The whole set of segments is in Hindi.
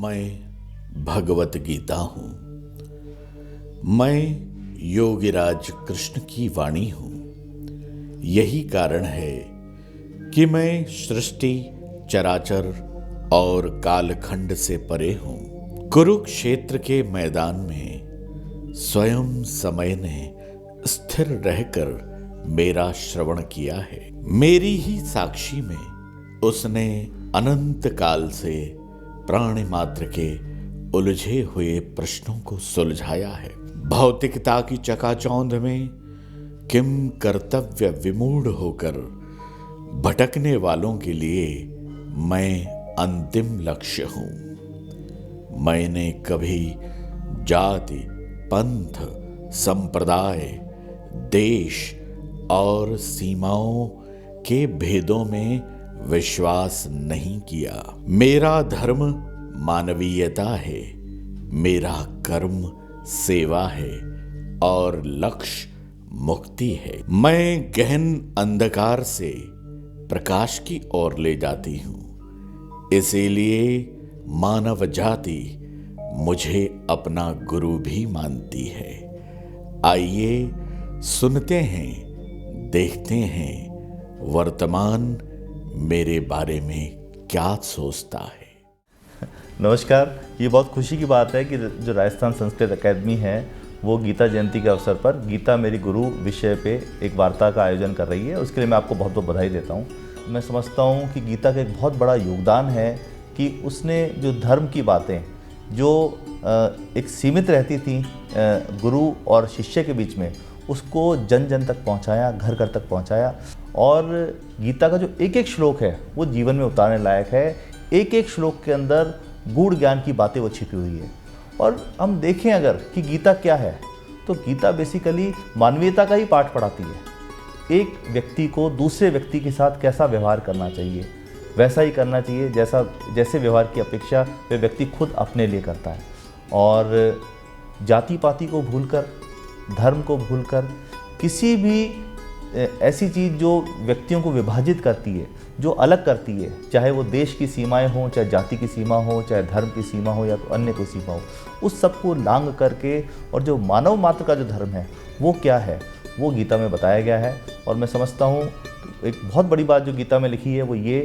मैं भगवत गीता हूँ। मैं योगीराज कृष्ण की वाणी हूँ। यही कारण है कि मैं सृष्टि, चराचर और कालखंड से परे हूँ। कुरुक्षेत्र के मैदान में स्वयं समय ने स्थिर रहकर मेरा श्रवण किया है। मेरी ही साक्षी में उसने अनंत काल से प्राणी मात्र के उलझे हुए प्रश्नों को सुलझाया है। भौतिकता की चकाचौंध में किम कर्तव्य विमूढ़ होकर भटकने वालों के लिए मैं अंतिम लक्ष्य हूं। मैंने कभी जाति, पंथ, संप्रदाय, देश और सीमाओं के भेदों में विश्वास नहीं किया। मेरा धर्म मानवीयता है, मेरा कर्म सेवा है और लक्ष्य मुक्ति है। मैं गहन अंधकार से प्रकाश की ओर ले जाती हूँ। इसीलिए मानव जाति मुझे अपना गुरु भी मानती है। आइए सुनते हैं, देखते हैं वर्तमान मेरे बारे में क्या सोचता है। नमस्कार। ये बहुत खुशी की बात है कि जो राजस्थान संस्कृत अकादमी है वो गीता जयंती के अवसर पर गीता मेरी गुरु विषय पे एक वार्ता का आयोजन कर रही है। उसके लिए मैं आपको बहुत बहुत बधाई देता हूँ। मैं समझता हूँ कि गीता का एक बहुत बड़ा योगदान है कि उसने जो धर्म की बातें जो एक सीमित रहती थी गुरु और शिष्य के बीच में, उसको जन जन तक पहुंचाया, घर घर तक पहुंचाया। और गीता का जो एक एक श्लोक है वो जीवन में उतारने लायक है। एक एक श्लोक के अंदर गूढ़ ज्ञान की बातें वो छिपी हुई है। और हम देखें अगर कि गीता क्या है, तो गीता बेसिकली मानवीयता का ही पाठ पढ़ाती है। एक व्यक्ति को दूसरे व्यक्ति के साथ कैसा व्यवहार करना चाहिए, वैसा ही करना चाहिए जैसे व्यवहार की अपेक्षा वह व्यक्ति खुद अपने लिए करता है। और जाति पाति को भूलकर, धर्म को भूलकर, किसी भी ऐसी चीज़ जो व्यक्तियों को विभाजित करती है, जो अलग करती है, चाहे वो देश की सीमाएं हों, चाहे जाति की सीमा हो, चाहे धर्म की सीमा हो या तो अन्य कोई सीमा हो, उस सब को लांघ करके और जो मानव मात्र का जो धर्म है वो क्या है, वो गीता में बताया गया है। और मैं समझता हूँ एक बहुत बड़ी बात जो गीता में लिखी है वो ये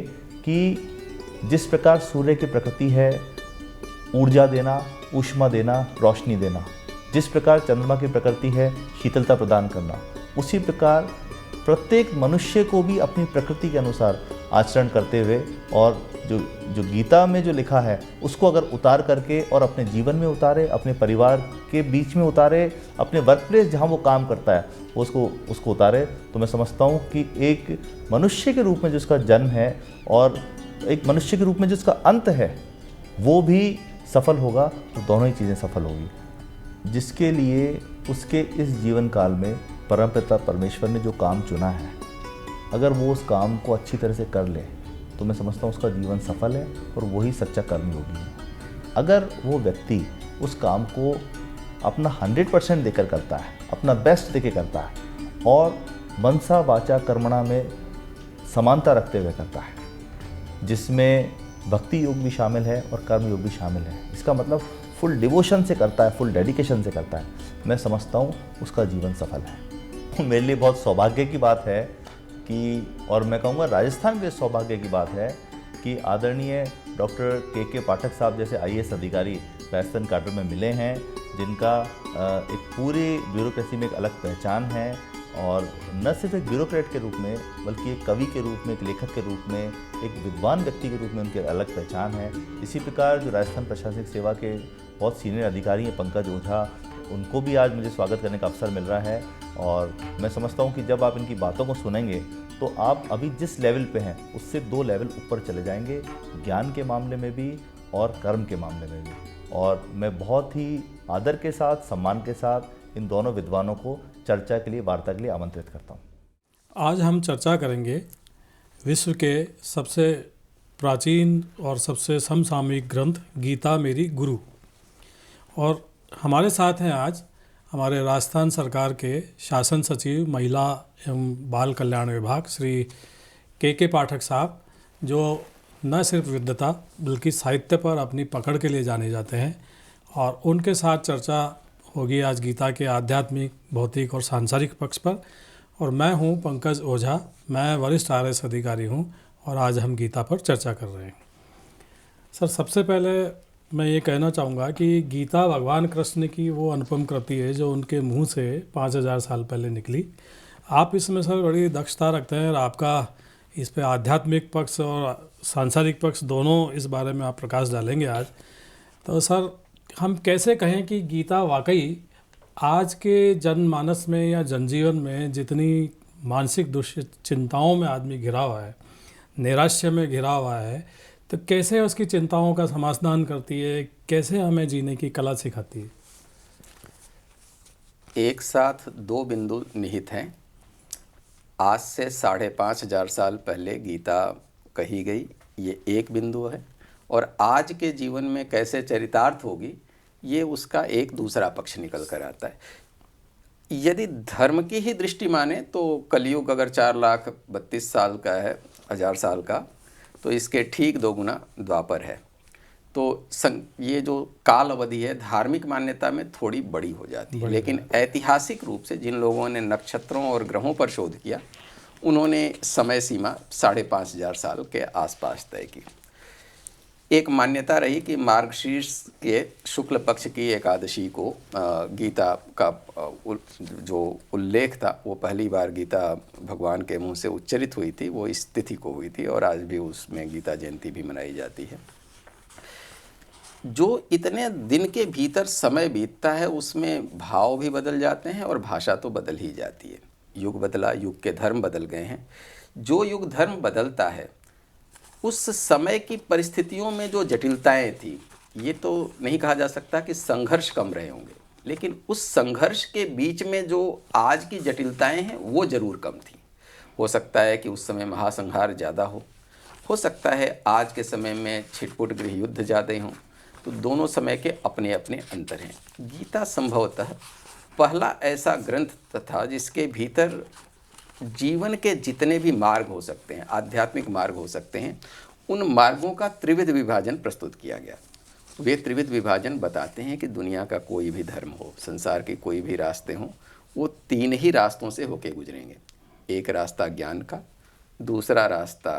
कि जिस प्रकार सूर्य की प्रकृति है ऊर्जा देना, ऊष्मा देना, रोशनी देना, जिस प्रकार चंद्रमा की प्रकृति है शीतलता प्रदान करना, उसी प्रकार प्रत्येक मनुष्य को भी अपनी प्रकृति के अनुसार आचरण करते हुए और जो गीता में जो लिखा है उसको अगर उतार करके और अपने जीवन में उतारे, अपने परिवार के बीच में उतारे, अपने वर्क प्लेस जहाँ वो काम करता है उसको उतारे, तो मैं समझता हूँ कि एक मनुष्य के रूप में जिसका जन्म है और एक मनुष्य के रूप में जिसका अंत है वो भी सफल होगा, तो दोनों ही चीज़ें सफल होगी। जिसके लिए उसके इस जीवन काल में परमपिता परमेश्वर ने जो काम चुना है, अगर वो उस काम को अच्छी तरह से कर ले तो मैं समझता हूँ उसका जीवन सफल है और वही सच्चा कर्मयोगी है। अगर वो व्यक्ति उस काम को अपना 100% देकर करता है, अपना बेस्ट देके करता है और मनसा वाचा कर्मणा में समानता रखते हुए करता है, जिसमें भक्ति योग भी शामिल है और कर्म योग भी शामिल है, इसका मतलब फुल डिवोशन से करता है, फुल डेडिकेशन से करता है, मैं समझता हूँ उसका जीवन सफल है। मेरे लिए बहुत सौभाग्य की बात है कि, और मैं कहूँगा राजस्थान के सौभाग्य की बात है कि आदरणीय डॉक्टर के पाठक साहब जैसे IAS अधिकारी राजस्थान काडर में मिले हैं, जिनका एक पूरी ब्यूरोक्रेसी में एक अलग पहचान है। और न सिर्फ एक ब्यूरोक्रेट के रूप में बल्कि एक कवि के रूप में, एक लेखक के रूप में, एक विद्वान व्यक्ति के रूप में उनकी अलग पहचान है। इसी प्रकार जो राजस्थान प्रशासनिक सेवा के बहुत सीनियर अधिकारी हैं पंकज ओझा, उनको भी आज मुझे स्वागत करने का अवसर मिल रहा है। और मैं समझता हूँ कि जब आप इनकी बातों को सुनेंगे तो आप अभी जिस लेवल पे हैं उससे 2 लेवल ऊपर चले जाएंगे, ज्ञान के मामले में भी और कर्म के मामले में भी। और मैं बहुत ही आदर के साथ, सम्मान के साथ इन दोनों विद्वानों को चर्चा के लिए, वार्ता के लिए आमंत्रित करता हूँ। आज हम चर्चा करेंगे विश्व के सबसे प्राचीन और सबसे समसामयिक ग्रंथ गीता मेरी गुरु। और हमारे साथ हैं आज हमारे राजस्थान सरकार के शासन सचिव महिला एवं बाल कल्याण विभाग श्री के पाठक साहब, जो न सिर्फ विद्वता बल्कि साहित्य पर अपनी पकड़ के लिए जाने जाते हैं। और उनके साथ चर्चा होगी आज गीता के आध्यात्मिक, भौतिक और सांसारिक पक्ष पर। और मैं हूं पंकज ओझा, मैं वरिष्ठ RS अधिकारी हूं और आज हम गीता पर चर्चा कर रहे हैं। सर, सबसे पहले मैं ये कहना चाहूँगा कि गीता भगवान कृष्ण की वो अनुपम कृति है जो उनके मुंह से 5000 साल पहले निकली। आप इसमें सर बड़ी दक्षता रखते हैं और आपका इस पे आध्यात्मिक पक्ष और सांसारिक पक्ष दोनों इस बारे में आप प्रकाश डालेंगे आज। तो सर, हम कैसे कहें कि गीता वाकई आज के जनमानस में या जनजीवन में जितनी मानसिक दुश्चिंताओं में आदमी घिरा हुआ है, नैराश्य में घिरा हुआ है, तो कैसे उसकी चिंताओं का समाधान करती है, कैसे हमें जीने की कला सिखाती है? एक साथ दो बिंदु निहित हैं। आज से 5,500 साल पहले गीता कही गई, ये एक बिंदु है, और आज के जीवन में कैसे चरितार्थ होगी ये उसका एक दूसरा पक्ष निकल कर आता है। यदि धर्म की ही दृष्टि माने तो कलयुग अगर 4,32,000 साल का है, 1000 साल का, तो इसके ठीक 2 गुना द्वापर है। तो ये जो काल अवधि है धार्मिक मान्यता में थोड़ी बड़ी हो जाती है, लेकिन ऐतिहासिक रूप से जिन लोगों ने नक्षत्रों और ग्रहों पर शोध किया उन्होंने समय सीमा 5,500 साल के आसपास तय की। एक मान्यता रही कि मार्गशीर्ष के शुक्ल पक्ष की एकादशी को गीता का जो उल्लेख था वो पहली बार गीता भगवान के मुंह से उच्चरित हुई थी, वो इस तिथि को हुई थी और आज भी उसमें गीता जयंती भी मनाई जाती है। जो इतने दिन के भीतर समय बीतता है उसमें भाव भी बदल जाते हैं और भाषा तो बदल ही जाती है। युग बदला, युग के धर्म बदल गए हैं। जो युग धर्म बदलता है उस समय की परिस्थितियों में जो जटिलताएं थी, ये तो नहीं कहा जा सकता कि संघर्ष कम रहे होंगे, लेकिन उस संघर्ष के बीच में जो आज की जटिलताएं हैं वो ज़रूर कम थी। हो सकता है कि उस समय महासंहार ज़्यादा हो सकता है आज के समय में छिटपुट गृह युद्ध ज़्यादा हों। तो दोनों समय के अपने अपने अंतर हैं। गीता संभवतः पहला ऐसा ग्रंथ था जिसके भीतर जीवन के जितने भी मार्ग हो सकते हैं, आध्यात्मिक मार्ग हो सकते हैं, उन मार्गों का त्रिविध विभाजन प्रस्तुत किया गया। वे त्रिविध विभाजन बताते हैं कि दुनिया का कोई भी धर्म हो, संसार के कोई भी रास्ते हों, वो 3 ही रास्तों से होके गुजरेंगे। एक रास्ता ज्ञान का, दूसरा रास्ता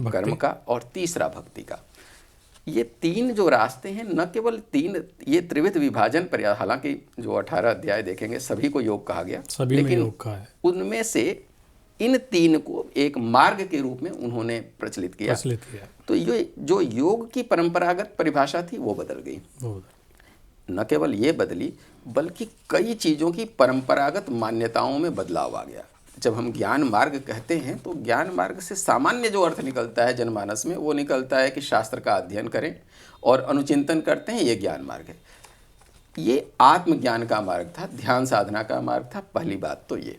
कर्म का और तीसरा भक्ति का। ये 3 जो रास्ते हैं, न केवल 3 ये त्रिविध विभाजन पर, हालांकि जो 18 अध्याय देखेंगे सभी को योग कहा गया, सभी में योग का है। उनमें से इन 3 को एक मार्ग के रूप में उन्होंने प्रचलित किया। तो ये जो योग की परंपरागत परिभाषा थी वो बदल गई। न केवल ये बदली बल्कि कई चीज़ों की परंपरागत मान्यताओं में बदलाव आ गया। जब हम ज्ञान मार्ग कहते हैं तो ज्ञान मार्ग से सामान्य जो अर्थ निकलता है जनमानस में, वो निकलता है कि शास्त्र का अध्ययन करें और अनुचिंतन करते हैं, ये ज्ञान मार्ग है। ये आत्मज्ञान का मार्ग था, ध्यान साधना का मार्ग था। पहली बात तो ये।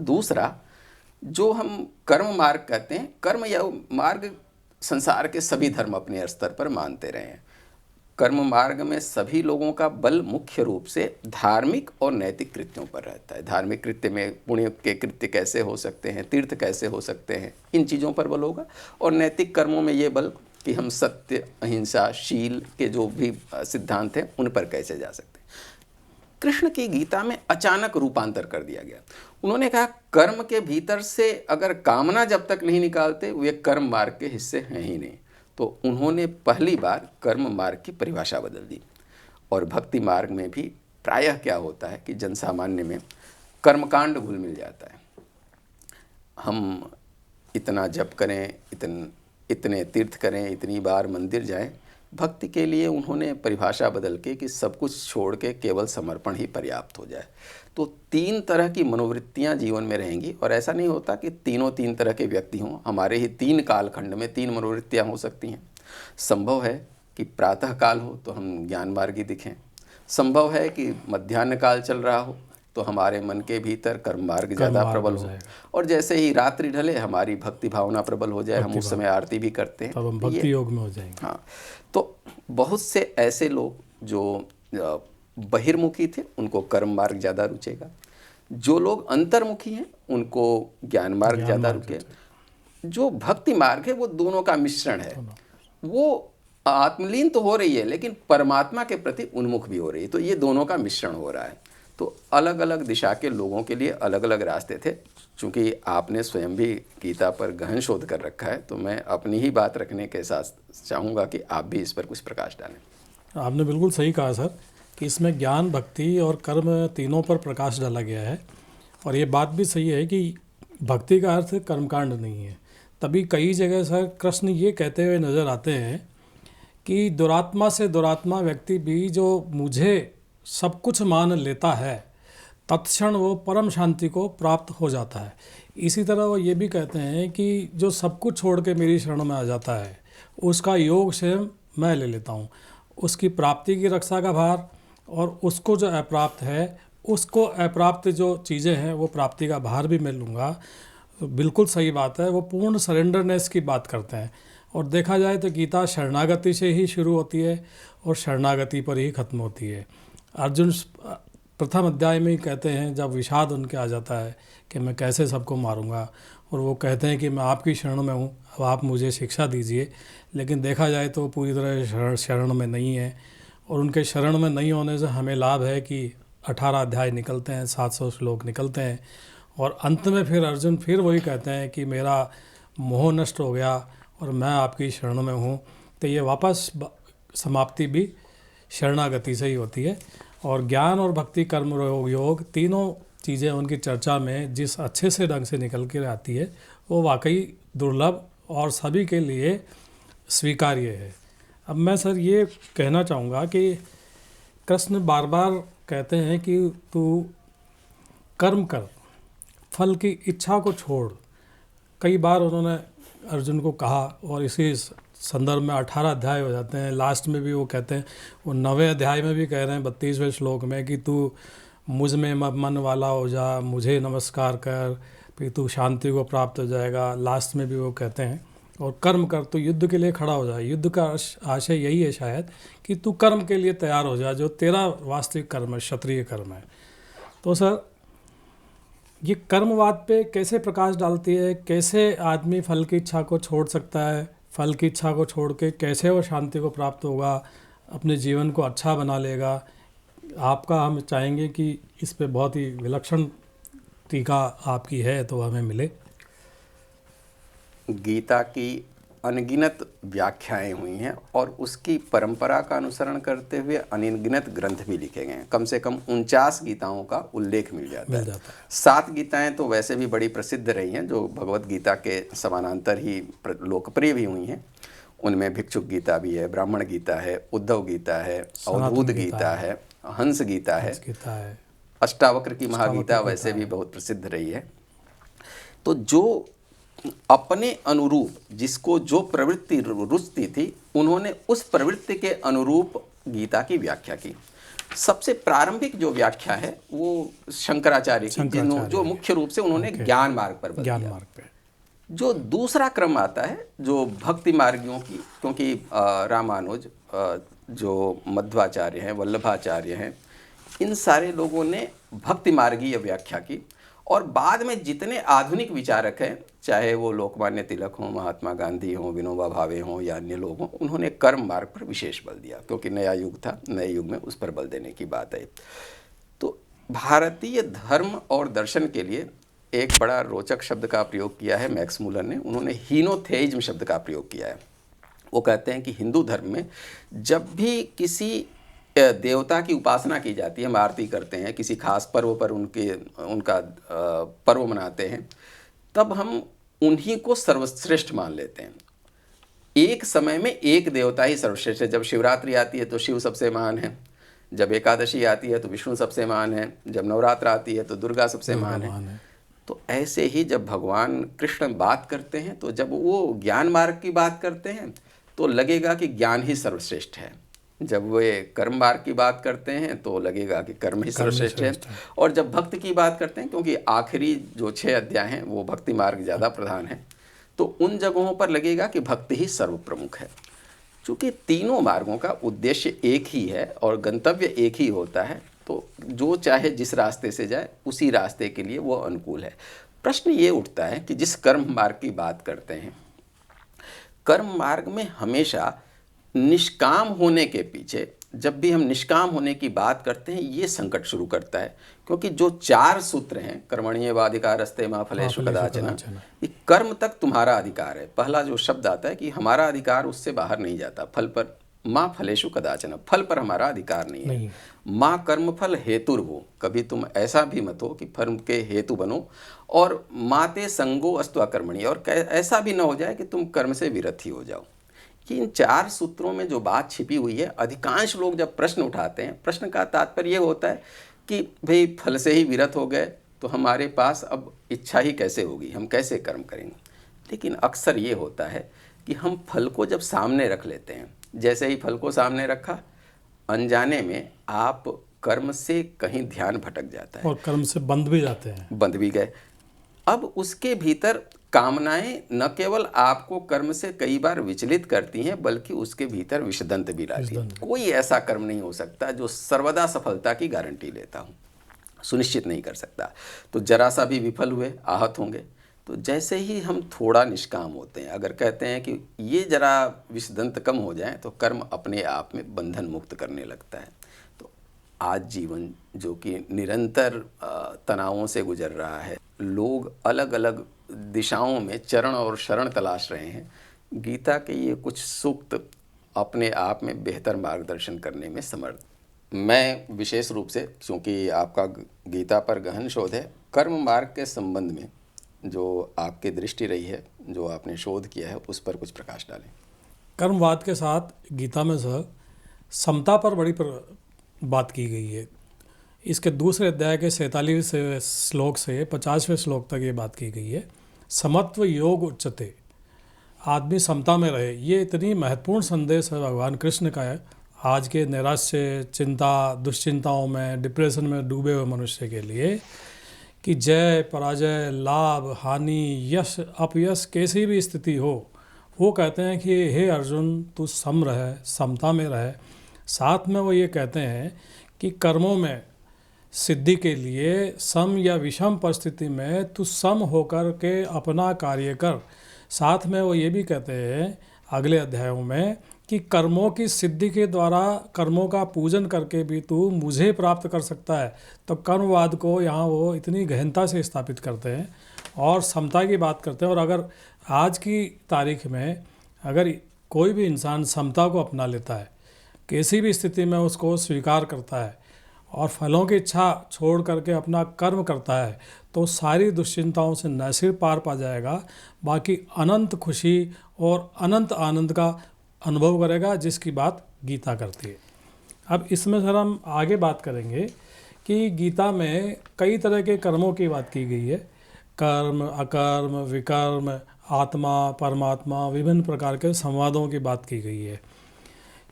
दूसरा, जो हम कर्म मार्ग कहते हैं, कर्म या मार्ग संसार के सभी धर्म अपने स्तर पर मानते रहे हैं। कर्म मार्ग में सभी लोगों का बल मुख्य रूप से धार्मिक और नैतिक कृत्यों पर रहता है। धार्मिक कृत्य में पुण्य के कृत्य कैसे हो सकते हैं, तीर्थ कैसे हो सकते हैं, इन चीज़ों पर बल होगा। और नैतिक कर्मों में ये बल कि हम सत्य, अहिंसा, शील के जो भी सिद्धांत हैं उन पर कैसे जा सकते हैं। कृष्ण की गीता में अचानक रूपांतर कर दिया गया। उन्होंने कहा कर्म के भीतर से अगर कामना जब तक नहीं निकालते वे कर्म मार्ग के हिस्से हैं ही नहीं। तो उन्होंने पहली बार कर्म मार्ग की परिभाषा बदल दी। और भक्ति मार्ग में भी प्रायः क्या होता है कि जनसामान्य में कर्मकांड घुल मिल जाता है। हम इतना जप करें, इतने तीर्थ करें, इतनी बार मंदिर जाएं। भक्ति के लिए उन्होंने परिभाषा बदल के कि सब कुछ छोड़ के केवल समर्पण ही पर्याप्त हो जाए। तो 3 तरह की मनोवृत्तियां जीवन में रहेंगी। और ऐसा नहीं होता कि तीनों 3 तरह के व्यक्ति हों। हमारे ही 3 कालखंड में 3 मनोवृत्तियां हो सकती हैं। संभव है कि प्रातः काल हो तो हम ज्ञान मार्गी दिखें। संभव है कि मध्याह्न काल चल रहा हो तो हमारे मन के भीतर कर्म मार्ग ज़्यादा प्रबल हो, और जैसे ही रात्रि ढले हमारी भक्ति भावना प्रबल हो जाए, हम उस समय आरती भी करते हैं, तब हम भक्ति योग में हो जाएंगे। हाँ, तो बहुत से ऐसे लोग जो बहिर्मुखी थे उनको कर्म मार्ग ज़्यादा रुचेगा। जो लोग अंतर्मुखी हैं उनको ज्ञान मार्ग ज़्यादा रुके। जो भक्ति मार्ग है वो दोनों का मिश्रण है। वो आत्मलीन तो हो रही है लेकिन परमात्मा के प्रति उन्मुख भी हो रही है, तो ये दोनों का मिश्रण हो रहा है। तो अलग अलग दिशा के लोगों के लिए अलग अलग रास्ते थे। चूँकि आपने स्वयं भी गीता पर गहन शोध कर रखा है, तो मैं अपनी ही बात रखने के साथ चाहूँगा कि आप भी इस पर कुछ प्रकाश डालें। आपने बिल्कुल सही कहा सर कि इसमें ज्ञान, भक्ति और कर्म तीनों पर प्रकाश डाला गया है। और ये बात भी सही है कि भक्ति का अर्थ कर्मकांड नहीं है। तभी कई जगह सर कृष्ण ये कहते हुए नज़र आते हैं कि दुरात्मा से दुरात्मा व्यक्ति भी जो मुझे सब कुछ मान लेता है तत्क्षण वो परम शांति को प्राप्त हो जाता है। इसी तरह वो ये भी कहते हैं कि जो सब कुछ छोड़ के मेरी शरण में आ जाता है उसका योग स्वयं मैं ले लेता हूँ। उसकी प्राप्ति की रक्षा का भार, और उसको जो अप्राप्त है उसको अप्राप्त जो चीज़ें हैं वो प्राप्ति का भार भी मैं लूँगा। बिल्कुल सही बात है। वो पूर्ण सरेंडरनेस की बात करते हैं। और देखा जाए तो गीता शरणागति से ही शुरू होती है और शरणागति पर ही ख़त्म होती है। अर्जुन प्रथम अध्याय में ही कहते हैं, जब विषाद उनके आ जाता है कि मैं कैसे सबको मारूंगा, और वो कहते हैं कि मैं आपकी शरण में हूँ, अब आप मुझे शिक्षा दीजिए। लेकिन देखा जाए तो पूरी तरह शरण में नहीं है। और उनके शरण में नहीं होने से हमें लाभ है कि 18 अध्याय निकलते हैं, 700 श्लोक निकलते हैं, और अंत में फिर अर्जुन फिर वही कहते हैं कि मेरा मोह नष्ट हो गया और मैं आपकी शरण में हूँ। तो ये वापस समाप्ति भी शरणागति से ही होती है। और ज्ञान और भक्ति, कर्म योग तीनों चीज़ें उनकी चर्चा में जिस अच्छे से ढंग से निकल कर आती है वो वाकई दुर्लभ और सभी के लिए स्वीकार्य है। अब मैं सर ये कहना चाहूँगा कि कृष्ण बार बार कहते हैं कि तू कर्म कर, फल की इच्छा को छोड़। कई बार उन्होंने अर्जुन को कहा, और इसी संदर्भ में 18 अध्याय हो जाते हैं। लास्ट में भी वो कहते हैं, वो 9वें अध्याय में भी कह रहे हैं 32वें श्लोक में कि तू मुझ में मन वाला हो जा, मुझे नमस्कार कर, फिर तू शांति को प्राप्त हो जाएगा। लास्ट में भी वो कहते हैं, और कर्म कर, तो युद्ध के लिए खड़ा हो जाए। युद्ध का आशय यही है शायद कि तू कर्म के लिए तैयार हो जा, जो तेरा वास्तविक कर्म है, क्षत्रिय कर्म है। तो सर ये कर्मवाद पे कैसे प्रकाश डालती है, कैसे आदमी फल की इच्छा को छोड़ सकता है, फल की इच्छा को छोड़ के कैसे वो शांति को प्राप्त होगा, अपने जीवन को अच्छा बना लेगा। आपका हम चाहेंगे कि इस पे बहुत ही विलक्षण टीका आपकी है तो हमें मिले। गीता की अनगिनत व्याख्याएं हुई हैं और उसकी परंपरा का अनुसरण करते हुए अनगिनत ग्रंथ भी लिखे गए हैं। कम से कम 49 गीताओं का उल्लेख मिल जाता है। 7 गीताएं तो वैसे भी बड़ी प्रसिद्ध रही हैं, जो भगवत गीता के समानांतर ही लोकप्रिय भी हुई हैं। उनमें भिक्षुक गीता भी है, ब्राह्मण गीता है, उद्धव गीता है, अवधूत गीता है, हंस गीता है, अष्टावक्र की महागीता वैसे भी बहुत प्रसिद्ध रही है। तो जो अपने अनुरूप जिसको जो प्रवृत्ति रुचती थी, उन्होंने उस प्रवृत्ति के अनुरूप गीता की व्याख्या की। सबसे प्रारंभिक जो व्याख्या है वो शंकराचार्य की, जो मुख्य रूप से उन्होंने ज्ञान मार्ग पर बल दिया। जो दूसरा क्रम आता है जो भक्ति मार्गियों की, क्योंकि रामानुज, जो मध्वाचार्य हैं, वल्लभाचार्य हैं, इन सारे लोगों ने भक्ति मार्गीय व्याख्या की। और बाद में जितने आधुनिक विचारक हैं, चाहे वो लोकमान्य तिलक हों, महात्मा गांधी हों, विनोबा भावे हों या अन्य लोग हों, उन्होंने कर्म मार्ग पर विशेष बल दिया, क्योंकि नया युग था, नए युग में उस पर बल देने की बात है। तो भारतीय धर्म और दर्शन के लिए एक बड़ा रोचक शब्द का प्रयोग किया है मैक्स मुलर ने। उन्होंने हीनोथेइज्म शब्द का प्रयोग किया है। वो कहते हैं कि हिंदू धर्म में जब भी किसी देवता की उपासना की जाती है, हम आरती करते हैं, किसी खास पर्व पर उनका पर्व मनाते हैं, तब हम उन्हीं को सर्वश्रेष्ठ मान लेते हैं। एक समय में एक देवता ही सर्वश्रेष्ठ है। जब शिवरात्रि आती है तो शिव सबसे महान है, जब एकादशी आती है तो विष्णु सबसे महान है, जब नवरात्र आती है तो दुर्गा सबसे महान है। तो ऐसे ही जब भगवान कृष्ण बात करते हैं, तो जब वो ज्ञान मार्ग की बात करते हैं तो लगेगा कि ज्ञान ही सर्वश्रेष्ठ है। जब वे कर्म मार्ग की बात करते हैं तो लगेगा कि कर्म ही सर्वश्रेष्ठ है। और जब भक्ति की बात करते हैं, क्योंकि आखिरी जो 6 अध्याय हैं वो भक्ति मार्ग ज़्यादा प्रधान है, तो उन जगहों पर लगेगा कि भक्ति ही सर्व प्रमुख है। चूँकि तीनों मार्गों का उद्देश्य एक ही है और गंतव्य एक ही होता है, तो जो चाहे जिस रास्ते से जाए उसी रास्ते के लिए वो अनुकूल है। प्रश्न ये उठता है कि जिस कर्म मार्ग की बात करते हैं, कर्म मार्ग में हमेशा निष्काम होने के पीछे, जब भी हम निष्काम होने की बात करते हैं, ये संकट शुरू करता है। क्योंकि जो 4 सूत्र हैं, कर्मण्येवाधिकारस्ते मा फलेषु कदाचन, ये कर्म तक तुम्हारा अधिकार है। पहला जो शब्द आता है कि हमारा अधिकार उससे बाहर नहीं जाता। फल पर माँ फलेषु कदाचन, फल पर हमारा अधिकार नहीं है। माँ कर्म फल हेतुर्भो, कभी तुम ऐसा भी मत हो कि फल के हेतु बनो। और माते संगो अस्तु कर्मणि, और ऐसा भी ना हो जाए कि तुम कर्म से विरत ही हो जाओ। कि इन 4 सूत्रों में जो बात छिपी हुई है, अधिकांश लोग जब प्रश्न उठाते हैं, प्रश्न का तात्पर्य ये होता है कि भाई फल से ही विरत हो गए तो हमारे पास अब इच्छा ही कैसे होगी, हम कैसे कर्म करेंगे। लेकिन अक्सर ये होता है कि हम फल को जब सामने रख लेते हैं, जैसे ही फल को सामने रखा, अनजाने में आप कर्म से कहीं ध्यान भटक जाता है और कर्म से बंध भी जाते हैं, बंध भी गए। अब उसके भीतर कामनाएं न केवल आपको कर्म से कई बार विचलित करती हैं, बल्कि उसके भीतर विषदंत भी लाती हैं। कोई ऐसा कर्म नहीं हो सकता जो सर्वदा सफलता की गारंटी लेता हूँ, सुनिश्चित नहीं कर सकता। तो जरा सा भी विफल हुए, आहत होंगे। तो जैसे ही हम थोड़ा निष्काम होते हैं, अगर कहते हैं कि ये जरा विषदंत कम हो जाए, तो कर्म अपने आप में बंधन मुक्त करने लगता है। तो आज जीवन जो कि निरंतर तनावों से गुजर रहा है, लोग अलग अलग दिशाओं में चरण और शरण तलाश रहे हैं। गीता के ये कुछ सूक्त अपने आप में बेहतर मार्गदर्शन करने में समर्थ। मैं विशेष रूप से, क्योंकि आपका गीता पर गहन शोध है, कर्म मार्ग के संबंध में जो आपकी दृष्टि रही है, जो आपने शोध किया है, उस पर कुछ प्रकाश डालें। कर्मवाद के साथ गीता में समता पर बड़ी बात की गई है। इसके दूसरे अध्याय के 47वें श्लोक से 50वें श्लोक तक ये बात की गई है। समत्व योग उच्चते, आदमी समता में रहे। ये इतनी महत्वपूर्ण संदेश है भगवान कृष्ण का है आज के नैराश्य, चिंता, दुश्चिंताओं में, डिप्रेशन में डूबे हुए मनुष्य के लिए, कि जय पराजय, लाभ हानि, यश अपयश, कैसी भी स्थिति हो, वो कहते हैं कि हे अर्जुन, तू सम रहे, समता में रहे। साथ में वो ये कहते हैं कि कर्मों में सिद्धि के लिए सम या विषम परिस्थिति में तू सम होकर के अपना कार्य कर। साथ में वो ये भी कहते हैं अगले अध्यायों में कि कर्मों की सिद्धि के द्वारा कर्मों का पूजन करके भी तू मुझे प्राप्त कर सकता है। तो कर्मवाद को यहाँ वो इतनी गहनता से स्थापित करते हैं और समता की बात करते हैं। और अगर आज की तारीख में अगर कोई भी इंसान समता को अपना लेता है, किसी भी स्थिति में उसको स्वीकार करता है और फलों की इच्छा छोड़ करके अपना कर्म करता है, तो सारी दुश्चिंताओं से न सिर्फ पार पा जाएगा, बाकी अनंत खुशी और अनंत आनंद का अनुभव करेगा, जिसकी बात गीता करती है। अब इसमें सर हम आगे बात करेंगे कि गीता में कई तरह के कर्मों की बात की गई है। कर्म, अकर्म, विकर्म, आत्मा, परमात्मा, विभिन्न प्रकार के संवादों की बात की गई है।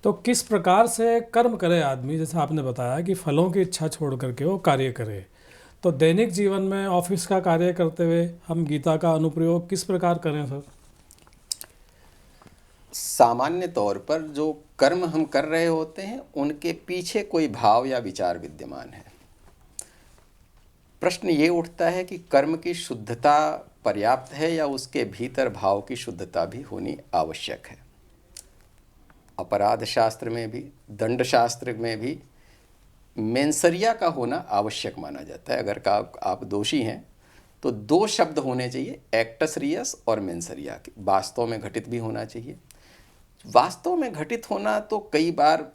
तो किस प्रकार से कर्म करे आदमी, जैसे आपने बताया कि फलों की इच्छा छोड़ करके वो कार्य करे, तो दैनिक जीवन में ऑफिस का कार्य करते हुए हम गीता का अनुप्रयोग किस प्रकार करें सर? सामान्य तौर पर जो कर्म हम कर रहे होते हैं, उनके पीछे कोई भाव या विचार विद्यमान है। प्रश्न ये उठता है कि कर्म की शुद्धता पर्याप्त है या उसके भीतर भाव की शुद्धता भी होनी आवश्यक है। अपराध शास्त्र में भी, दंड शास्त्र में भी मेंसरिया का होना आवश्यक माना जाता है। अगर आप दोषी हैं तो 2 शब्द होने चाहिए, एक्टस रियस और मेंसरिया, वास्तव में घटित भी होना चाहिए। वास्तव में घटित होना तो कई बार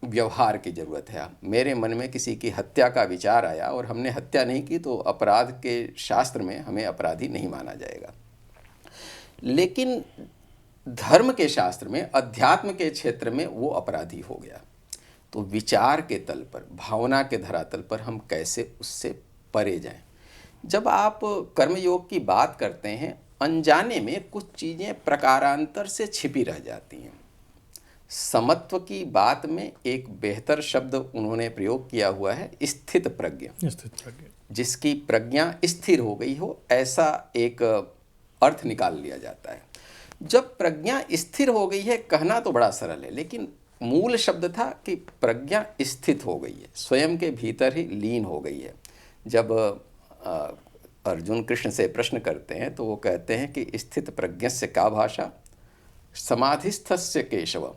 व्यवहार की ज़रूरत है। मेरे मन में किसी की हत्या का विचार आया और हमने हत्या नहीं की, तो अपराध के शास्त्र में हमें अपराधी नहीं माना जाएगा। लेकिन धर्म के शास्त्र में, अध्यात्म के क्षेत्र में वो अपराधी हो गया। तो विचार के तल पर, भावना के धरातल पर हम कैसे उससे परे जाएं। जब आप कर्मयोग की बात करते हैं, अनजाने में कुछ चीज़ें प्रकारांतर से छिपी रह जाती हैं। समत्व की बात में एक बेहतर शब्द उन्होंने प्रयोग किया हुआ है, स्थित प्रज्ञा। जिसकी प्रज्ञा स्थिर हो गई हो, ऐसा एक अर्थ निकाल लिया जाता है। जब प्रज्ञा स्थिर हो गई है, कहना तो बड़ा सरल है, लेकिन मूल शब्द था कि प्रज्ञा स्थित हो गई है, स्वयं के भीतर ही लीन हो गई है। जब अर्जुन कृष्ण से प्रश्न करते हैं तो वो कहते हैं कि स्थित प्रज्ञस्य का भाषा समाधिस्थस्य केशव।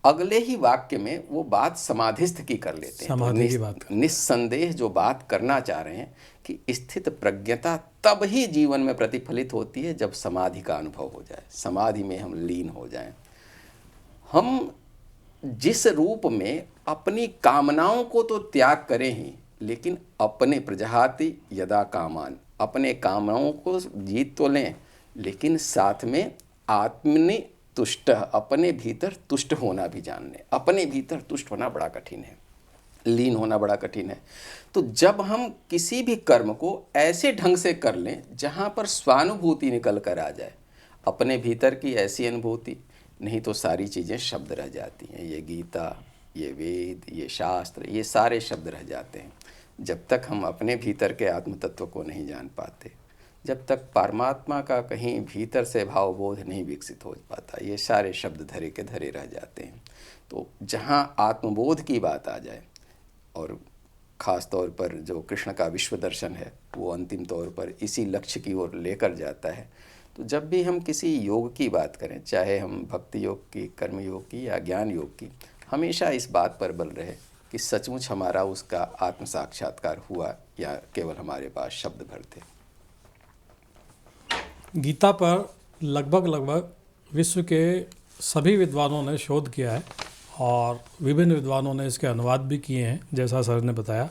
अगले ही वाक्य में वो बात समाधिस्थ की कर लेते हैं। समाधि की बात निस्संदेह जो बात करना चाह रहे हैं कि स्थित प्रज्ञता तब ही जीवन में प्रतिफलित होती है जब समाधि का अनुभव हो जाए, समाधि में हम लीन हो जाएं। हम जिस रूप में अपनी कामनाओं को तो त्याग करें ही, लेकिन अपने प्रजहाति यदा कामान, अपने कामनाओं को जीत तो लें, लेकिन साथ में आत्मनि तुष्ट, अपने भीतर तुष्ट होना भी जान लें। अपने भीतर तुष्ट होना बड़ा कठिन है, लीन होना बड़ा कठिन है। तो जब हम किसी भी कर्म को ऐसे ढंग से कर लें जहाँ पर स्वानुभूति निकल कर आ जाए, अपने भीतर की ऐसी अनुभूति, नहीं तो सारी चीज़ें शब्द रह जाती हैं। ये गीता, ये वेद, ये शास्त्र, ये सारे शब्द रह जाते हैं जब तक हम अपने भीतर के आत्म तत्व को नहीं जान पाते, जब तक परमात्मा का कहीं भीतर से भावबोध नहीं विकसित हो पाता। ये सारे शब्द धरे के धरे रह जाते हैं। तो जहाँ आत्मबोध की बात आ जाए, और ख़ास तौर पर जो कृष्ण का विश्व दर्शन है वो अंतिम तौर पर इसी लक्ष्य की ओर लेकर जाता है। तो जब भी हम किसी योग की बात करें, चाहे हम भक्ति योग की, कर्म योग की या ज्ञान योग की, हमेशा इस बात पर बल रहे कि सचमुच हमारा उसका आत्म साक्षात्कार हुआ या केवल हमारे पास शब्द भर थे। गीता पर लगभग विश्व के सभी विद्वानों ने शोध किया है और विभिन्न विद्वानों ने इसके अनुवाद भी किए हैं, जैसा सर ने बताया।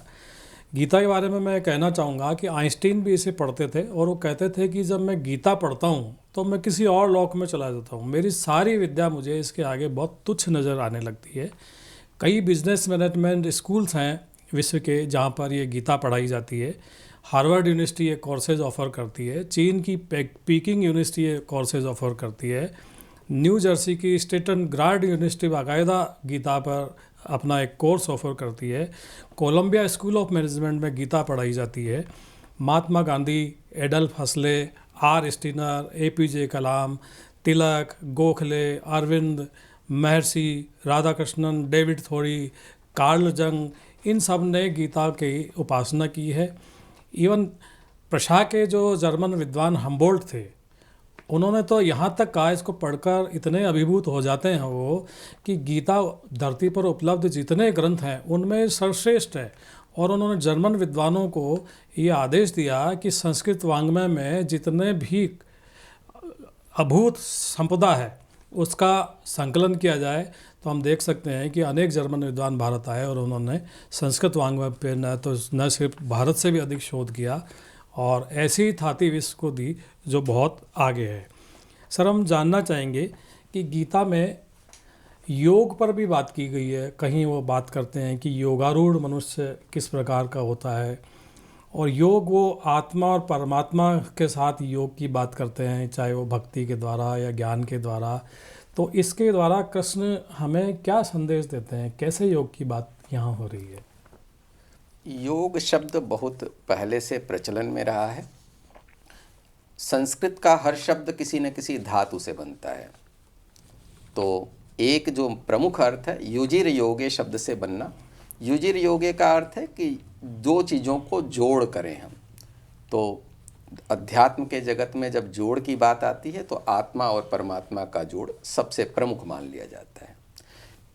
गीता के बारे में मैं कहना चाहूँगा कि आइंस्टीन भी इसे पढ़ते थे और वो कहते थे कि जब मैं गीता पढ़ता हूँ तो मैं किसी और लोक में चला जाता हूँ। मेरी सारी विद्या मुझे इसके आगे बहुत तुच्छ नज़र आने लगती है। कई बिजनेस मैनेजमेंट स्कूल्स हैं विश्व के जहाँ पर ये गीता पढ़ाई जाती है। हार्वर्ड यूनिवर्सिटी ये कोर्सेज ऑफ़र करती है। चीन की पीकिंग यूनिवर्सिटी ये कोर्सेज ऑफ़र करती है। न्यू जर्सी की स्टेटन ग्रांड यूनिवर्सिटी बाकायदा गीता पर अपना एक कोर्स ऑफ़र करती है। कोलंबिया स्कूल ऑफ मैनेजमेंट में गीता पढ़ाई जाती है। महात्मा गांधी, एडल्फ हसले, are स्टिनर, APJ Kalam, Tilak, Gokhale, Arvind, Maharshi Radhakrishnan, David थोरी, कार्ल जंग, इन सब ने गीता की उपासना की है। इवन प्रशा के जो जर्मन विद्वान हम्बोल्ट थे, उन्होंने तो यहाँ तक कहा, इसको पढ़कर इतने अभिभूत हो जाते हैं वो कि गीता धरती पर उपलब्ध जितने ग्रंथ हैं उनमें सर्वश्रेष्ठ है। और उन्होंने जर्मन विद्वानों को ये आदेश दिया कि संस्कृत वाङ्मय में जितने भी अभूत संपदा है उसका संकलन किया जाए। तो हम देख सकते हैं कि अनेक जर्मन विद्वान भारत आए और उन्होंने संस्कृत वाङ्मय पर न सिर्फ भारत से भी अधिक शोध किया और ऐसी ख्याति विश्व को दी जो बहुत आगे है। सर, हम जानना चाहेंगे कि गीता में योग पर भी बात की गई है। कहीं वो बात करते हैं कि योगारूढ़ मनुष्य किस प्रकार का होता है, और योग वो आत्मा और परमात्मा के साथ योग की बात करते हैं, चाहे वो भक्ति के द्वारा या ज्ञान के द्वारा। तो इसके द्वारा कृष्ण हमें क्या संदेश देते हैं, कैसे योग की बात यहाँ हो रही है? योग शब्द बहुत पहले से प्रचलन में रहा है। संस्कृत का हर शब्द किसी न किसी धातु से बनता है। तो एक जो प्रमुख अर्थ है युजिर योगे शब्द से बनना। युजिर योगे का अर्थ है कि दो चीज़ों को जोड़ करें हम। तो अध्यात्म के जगत में जब जोड़ की बात आती है तो आत्मा और परमात्मा का जोड़ सबसे प्रमुख मान लिया जाता है।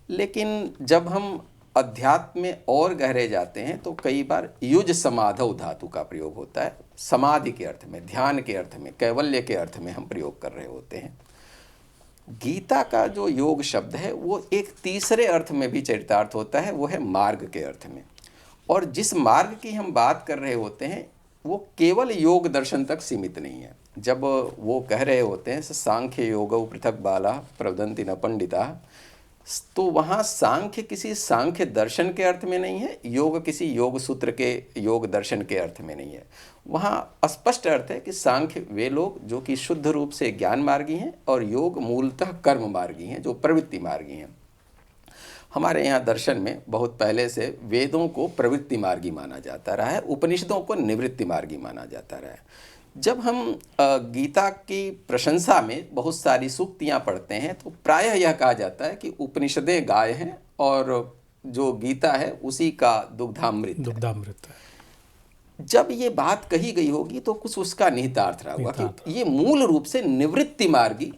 लेकिन जब हम अध्यात्म में और गहरे जाते हैं तो कई बार युज समाधौ धातु का प्रयोग होता है। समाधि के अर्थ में, ध्यान के अर्थ में, कैवल्य के अर्थ में हम प्रयोग कर रहे होते हैं। गीता का जो योग शब्द है वो एक तीसरे अर्थ में भी चरितार्थ होता है, वो है मार्ग के अर्थ में। और जिस मार्ग की हम बात कर रहे होते हैं वो केवल योग दर्शन तक सीमित नहीं है। जब वो कह रहे होते हैं सांख्य योगौ पृथक बाला प्रवदन्ति न पंडिता, तो वहाँ सांख्य किसी सांख्य दर्शन के अर्थ में नहीं है, योग किसी योग सूत्र के योग दर्शन के अर्थ में नहीं है। वहाँ स्पष्ट अर्थ है कि सांख्य वे लोग जो कि शुद्ध रूप से ज्ञान मार्गी हैं और योग मूलतः कर्म मार्गी हैं, जो प्रवृत्ति मार्गी हैं। हमारे यहाँ दर्शन में बहुत पहले से वेदों को प्रवृत्ति मार्गी माना जाता रहा है, उपनिषदों को निवृत्ति मार्गी माना जाता रहा है। जब हम गीता की प्रशंसा में बहुत सारी सूक्तियाँ पढ़ते हैं तो प्रायः यह कहा जाता है कि उपनिषदें गाय हैं और जो गीता है उसी का दुग्धामृत है। जब ये बात कही गई होगी तो कुछ उसका निहितार्थ रहा होगा कि ये मूल रूप से निवृत्ति मार्गी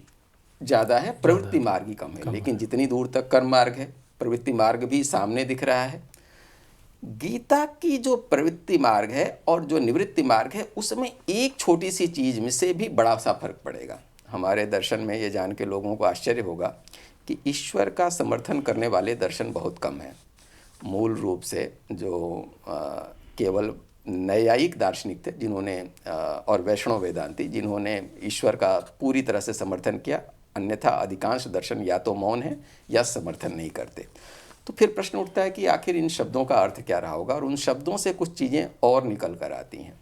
ज़्यादा है, प्रवृत्ति मार्गी कम है। लेकिन जितनी दूर तक कर्म मार्ग है, प्रवृत्ति मार्ग भी सामने दिख रहा है। गीता की जो प्रवृत्ति मार्ग है और जो निवृत्ति मार्ग है, उसमें एक छोटी सी चीज़ में से भी बड़ा सा फर्क पड़ेगा। हमारे दर्शन में ये जान के लोगों को आश्चर्य होगा कि ईश्वर का समर्थन करने वाले दर्शन बहुत कम हैं। मूल रूप से जो केवल नैयायिक दार्शनिक थे जिन्होंने और वैष्णव वेदांती जिन्होंने ईश्वर का पूरी तरह से समर्थन किया, अन्यथा अधिकांश दर्शन या तो मौन है या समर्थन नहीं करते। तो फिर प्रश्न उठता है कि आखिर इन शब्दों का अर्थ क्या रहा होगा, और उन शब्दों से कुछ चीज़ें और निकल कर आती हैं।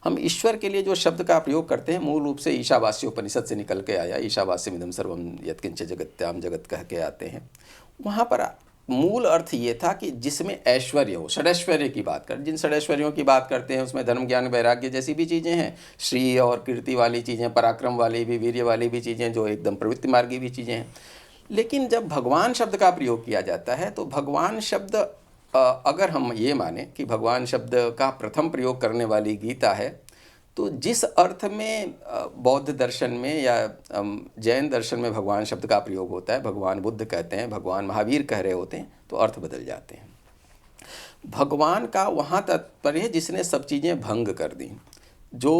हम ईश्वर के लिए जो शब्द का प्रयोग करते हैं मूल रूप से ईशावास्य उपनिषद से निकल के आया, ईशावास्यमिदं सर्वम यत्किंच जगत्याम जगत कह के आते हैं। वहाँ पर मूल अर्थ ये था कि जिसमें ऐश्वर्य हो, षडैश्वर्य की बात कर, जिन षडैश्वर्यों की बात करते हैं उसमें धर्म ज्ञान वैराग्य जैसी भी चीज़ें हैं, श्री और कीर्ति वाली चीज़ें, पराक्रम वाली भी, वीर्य वाली भी चीज़ें, जो एकदम प्रवृत्ति मार्गी भी चीज़ें हैं। लेकिन जब भगवान शब्द का प्रयोग किया जाता है तो भगवान शब्द, अगर हम ये माने कि भगवान शब्द का प्रथम प्रयोग करने वाली गीता है, तो जिस अर्थ में बौद्ध दर्शन में या जैन दर्शन में भगवान शब्द का प्रयोग होता है, भगवान बुद्ध कहते हैं, भगवान महावीर कह रहे होते हैं, तो अर्थ बदल जाते हैं। भगवान का वहाँ तात्पर्य है जिसने सब चीज़ें भंग कर दी, जो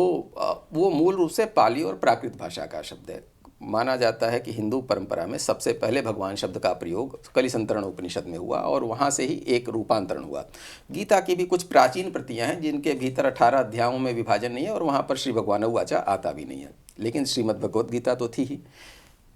वो मूल रूप से पाली और प्राकृत भाषा का शब्द है। माना जाता है कि हिंदू परंपरा में सबसे पहले भगवान शब्द का प्रयोग कलिसंतरण उपनिषद में हुआ और वहाँ से ही एक रूपांतरण हुआ। गीता की भी कुछ प्राचीन प्रतियां हैं जिनके भीतर 18 अध्यायों में विभाजन नहीं है और वहाँ पर श्री भगवान उवाचा आता भी नहीं है, लेकिन श्रीमद् भगवद गीता तो थी ही।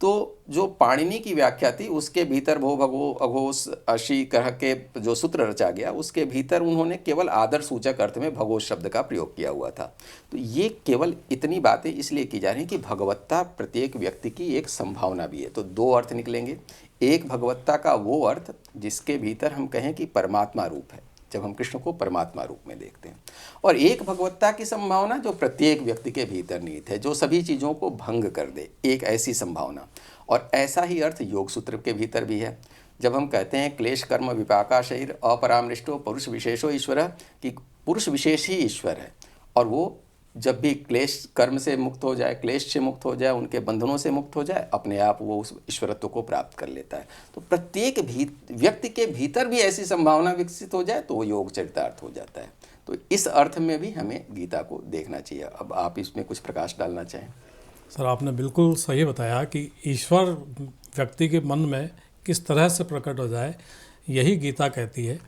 तो जो पाणिनि की व्याख्या थी उसके भीतर भो भगो अघोष अशी कह के जो सूत्र रचा गया, उसके भीतर उन्होंने केवल आदर सूचक अर्थ में भगवत शब्द का प्रयोग किया हुआ था। तो ये केवल इतनी बातें इसलिए की जा रही हैं कि भगवत्ता प्रत्येक व्यक्ति की एक संभावना भी है। तो दो अर्थ निकलेंगे, एक भगवत्ता का वो अर्थ जिसके भीतर हम कहें कि परमात्मा रूप है, जब हम कृष्ण को परमात्मा रूप में देखते हैं, और एक भगवत्ता की संभावना जो प्रत्येक व्यक्ति के भीतर निहित है, जो सभी चीज़ों को भंग कर दे, एक ऐसी संभावना। और ऐसा ही अर्थ योग सूत्र के भीतर भी है। जब हम कहते हैं क्लेश कर्म विपाका शरीर अपरामृष्टो पुरुष विशेषो ईश्वर, कि पुरुष विशेष ही ईश्वर है, और वो जब भी क्लेश कर्म से मुक्त हो जाए, क्लेश से मुक्त हो जाए, उनके बंधनों से मुक्त हो जाए, अपने आप वो उस ईश्वरत्व को प्राप्त कर लेता है। तो प्रत्येक व्यक्ति के भीतर भी ऐसी संभावना विकसित हो जाए तो वो योग चरितार्थ हो जाता है। तो इस अर्थ में भी हमें गीता को देखना चाहिए। अब आप इसमें कुछ प्रकाश डालना चाहें। सर, आपने बिल्कुल सही बताया कि ईश्वर व्यक्ति के मन में किस तरह से प्रकट हो जाए। यही गीता कहती है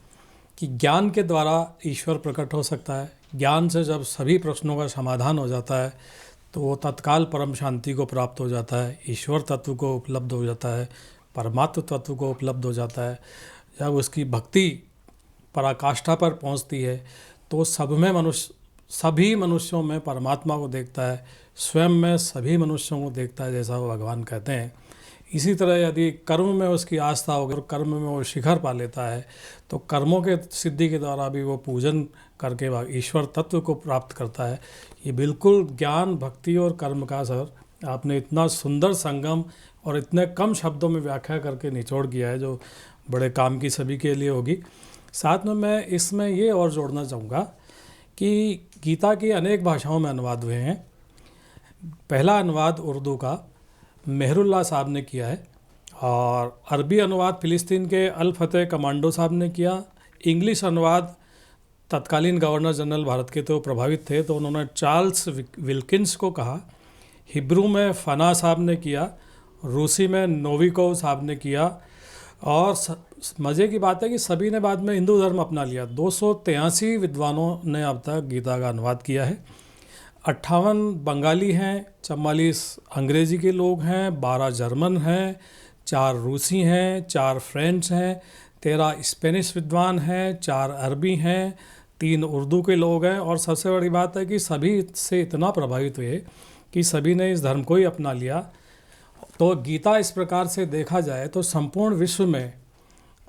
कि ज्ञान के द्वारा ईश्वर प्रकट हो सकता है। ज्ञान से जब सभी प्रश्नों का समाधान हो जाता है तो वो तत्काल परम शांति को प्राप्त हो जाता है, ईश्वर तत्व को उपलब्ध हो जाता है, परमात्म तत्व को उपलब्ध हो जाता है। जब उसकी भक्ति पराकाष्ठा पर पहुंचती है तो सभी मनुष्यों में परमात्मा को देखता है, स्वयं में सभी मनुष्यों को देखता है, जैसा वो भगवान कहते हैं। इसी तरह यदि कर्म में उसकी आस्था होगी और कर्म में वो शिखर पा लेता है तो कर्मों के सिद्धि के द्वारा भी वो पूजन करके ईश्वर तत्व को प्राप्त करता है। ये बिल्कुल ज्ञान, भक्ति और कर्म का, सर, आपने इतना सुंदर संगम और इतने कम शब्दों में व्याख्या करके निचोड़ किया है जो बड़े काम की सभी के लिए होगी। साथ में मैं इसमें ये और जोड़ना चाहूँगा कि गीता की अनेक भाषाओं में अनुवाद हुए हैं। पहला अनुवाद उर्दू का मेहरुल्लाह साहब ने किया है और अरबी अनुवाद फ़िलिस्तीन के अल फतेह कमांडो साहब ने किया। इंग्लिश अनुवाद तत्कालीन गवर्नर जनरल भारत के तो प्रभावित थे तो उन्होंने चार्ल्स विल्किंस को कहा। हिब्रू में फना साहब ने किया, रूसी में नोविकोव साहब ने किया, और मज़े की बात है कि सभी ने बाद में हिंदू धर्म अपना लिया। 283 विद्वानों ने अब तक गीता का अनुवाद किया है। 58 बंगाली हैं, 44 अंग्रेज़ी के लोग हैं, 12 जर्मन हैं, 4 रूसी हैं, 4 फ्रेंच हैं, 13 स्पेनिश विद्वान हैं, 4 अरबी हैं, 3 उर्दू के लोग हैं। और सबसे बड़ी बात है कि सभी से इतना प्रभावित हुए कि सभी ने इस धर्म को ही अपना लिया। तो गीता इस प्रकार से देखा जाए तो संपूर्ण विश्व में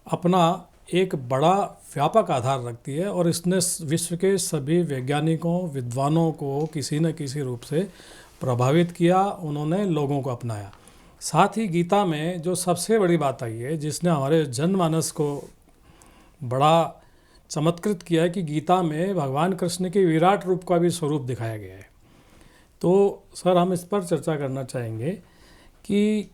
अपना एक बड़ा व्यापक आधार रखती है और इसने विश्व के सभी वैज्ञानिकों, विद्वानों को किसी न किसी रूप से प्रभावित किया, उन्होंने लोगों को अपनाया। साथ ही गीता में जो सबसे बड़ी बात आई है जिसने हमारे जनमानस को बड़ा चमत्कृत किया है कि गीता में भगवान कृष्ण के विराट रूप का भी स्वरूप दिखाया गया है। तो सर हम इस पर चर्चा करना चाहेंगे कि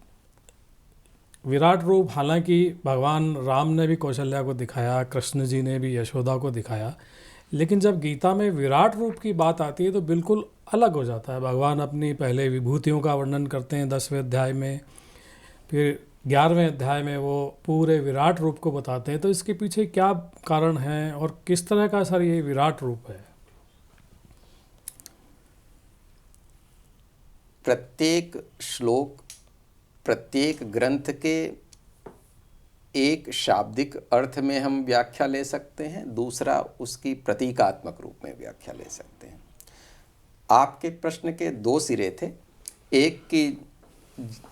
विराट रूप, हालांकि भगवान राम ने भी कौशल्या को दिखाया, कृष्ण जी ने भी यशोदा को दिखाया, लेकिन जब गीता में विराट रूप की बात आती है तो बिल्कुल अलग हो जाता है। भगवान अपनी पहले विभूतियों का वर्णन करते हैं 10वें अध्याय में, फिर 11वें अध्याय में वो पूरे विराट रूप को बताते हैं। तो इसके पीछे क्या कारण है और किस तरह का सर ये विराट रूप है? प्रत्येक श्लोक, प्रत्येक ग्रंथ के एक शाब्दिक अर्थ में हम व्याख्या ले सकते हैं, दूसरा उसकी प्रतीकात्मक रूप में व्याख्या ले सकते हैं। आपके प्रश्न के दो सिरे थे। एक कि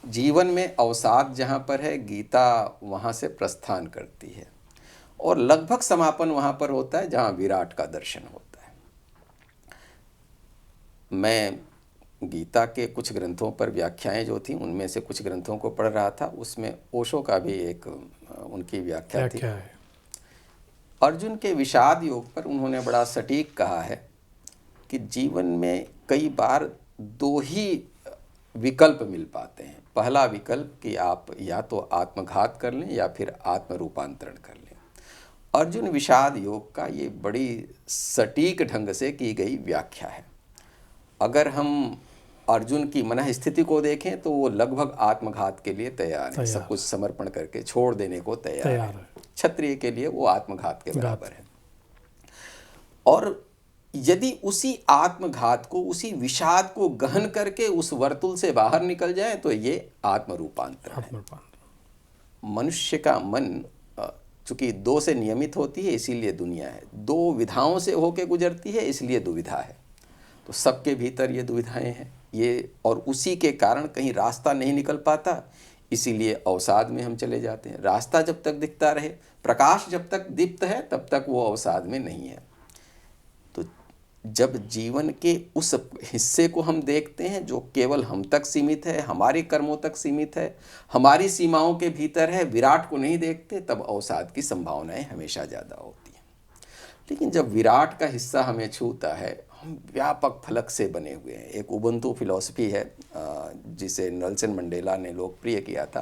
जीवन में अवसाद जहाँ पर है, गीता वहाँ से प्रस्थान करती है और लगभग समापन वहाँ पर होता है जहाँ विराट का दर्शन होता है। मैं गीता के कुछ ग्रंथों पर व्याख्याएं जो थी, उनमें से कुछ ग्रंथों को पढ़ रहा था, उसमें ओशो का भी एक उनकी व्याख्या थी। अर्जुन के विषाद योग पर उन्होंने बड़ा सटीक कहा है कि जीवन में कई बार दो ही विकल्प मिल पाते हैं। पहला विकल्प कि आप या तो आत्मघात कर लें या फिर आत्म रूपांतरण कर लें। अर्जुन विषाद योग का ये बड़ी सटीक ढंग से की गई व्याख्या है। अगर हम अर्जुन की मन स्थिति को देखें तो वो लगभग आत्मघात के लिए तैयार है, सब कुछ समर्पण करके छोड़ देने को तैयार है। क्षत्रिय के लिए वो आत्मघात के बराबर है। और यदि उसी आत्मघात को, उसी विषाद को गहन करके उस वर्तुल से बाहर निकल जाए तो ये आत्म रूपांतरण है। मनुष्य का मन चूंकि दो से नियमित होती है इसीलिए दुनिया है, दो विधाओं से होके गुजरती है इसलिए दुविधा है। तो सबके भीतर ये दुविधाएं हैं ये, और उसी के कारण कहीं रास्ता नहीं निकल पाता, इसीलिए अवसाद में हम चले जाते हैं। रास्ता जब तक दिखता रहे, प्रकाश जब तक दीप्त है, तब तक वो अवसाद में नहीं है। तो जब जीवन के उस हिस्से को हम देखते हैं जो केवल हम तक सीमित है, हमारे कर्मों तक सीमित है, हमारी सीमाओं के भीतर है, विराट को नहीं देखते, तब अवसाद की संभावनाएं हमेशा ज़्यादा होती हैं। लेकिन जब विराट का हिस्सा हमें छूता है, हम व्यापक फलक से बने हुए हैं। एक उबंतु फिलॉसफी है जिसे नेल्सन मंडेला ने लोकप्रिय किया था,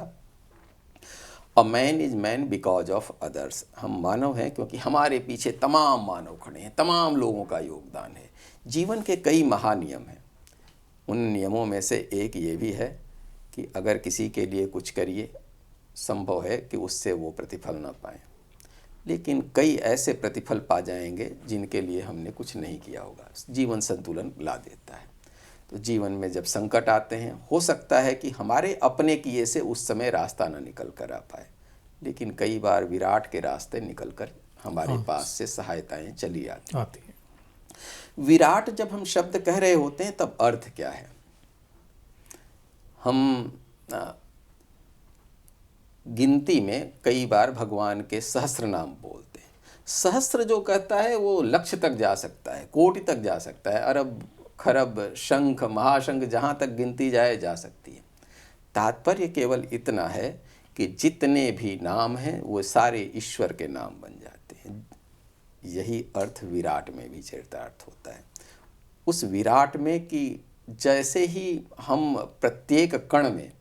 a man is man because of others. हम मानव हैं क्योंकि हमारे पीछे तमाम मानव खड़े हैं, तमाम लोगों का योगदान है। जीवन के कई महानियम हैं। उन नियमों में से एक ये भी है कि अगर किसी के लिए कुछ करिए, संभव है कि उससे वो प्रतिफल ना पाए, लेकिन कई ऐसे प्रतिफल पा जाएंगे जिनके लिए हमने कुछ नहीं किया होगा। जीवन संतुलन ला देता है। तो जीवन में जब संकट आते हैं, हो सकता है कि हमारे अपने किए से उस समय रास्ता ना निकल कर आ पाए, लेकिन कई बार विराट के रास्ते निकल कर हमारे पास से सहायताएं चली आती हैं। विराट जब हम शब्द कह रहे होते हैं तब अर्थ क्या है? हम गिनती में कई बार भगवान के सहस्त्र नाम बोलते हैं। सहस्त्र जो कहता है वो लक्ष्य तक जा सकता है, कोटि तक जा सकता है, अरब खरब शंख महाशंख जहाँ तक गिनती जाए जा सकती है। तात्पर्य केवल इतना है कि जितने भी नाम हैं वो सारे ईश्वर के नाम बन जाते हैं। यही अर्थ विराट में भी चरितार्थ होता है। उस विराट में कि जैसे ही हम प्रत्येक कण में,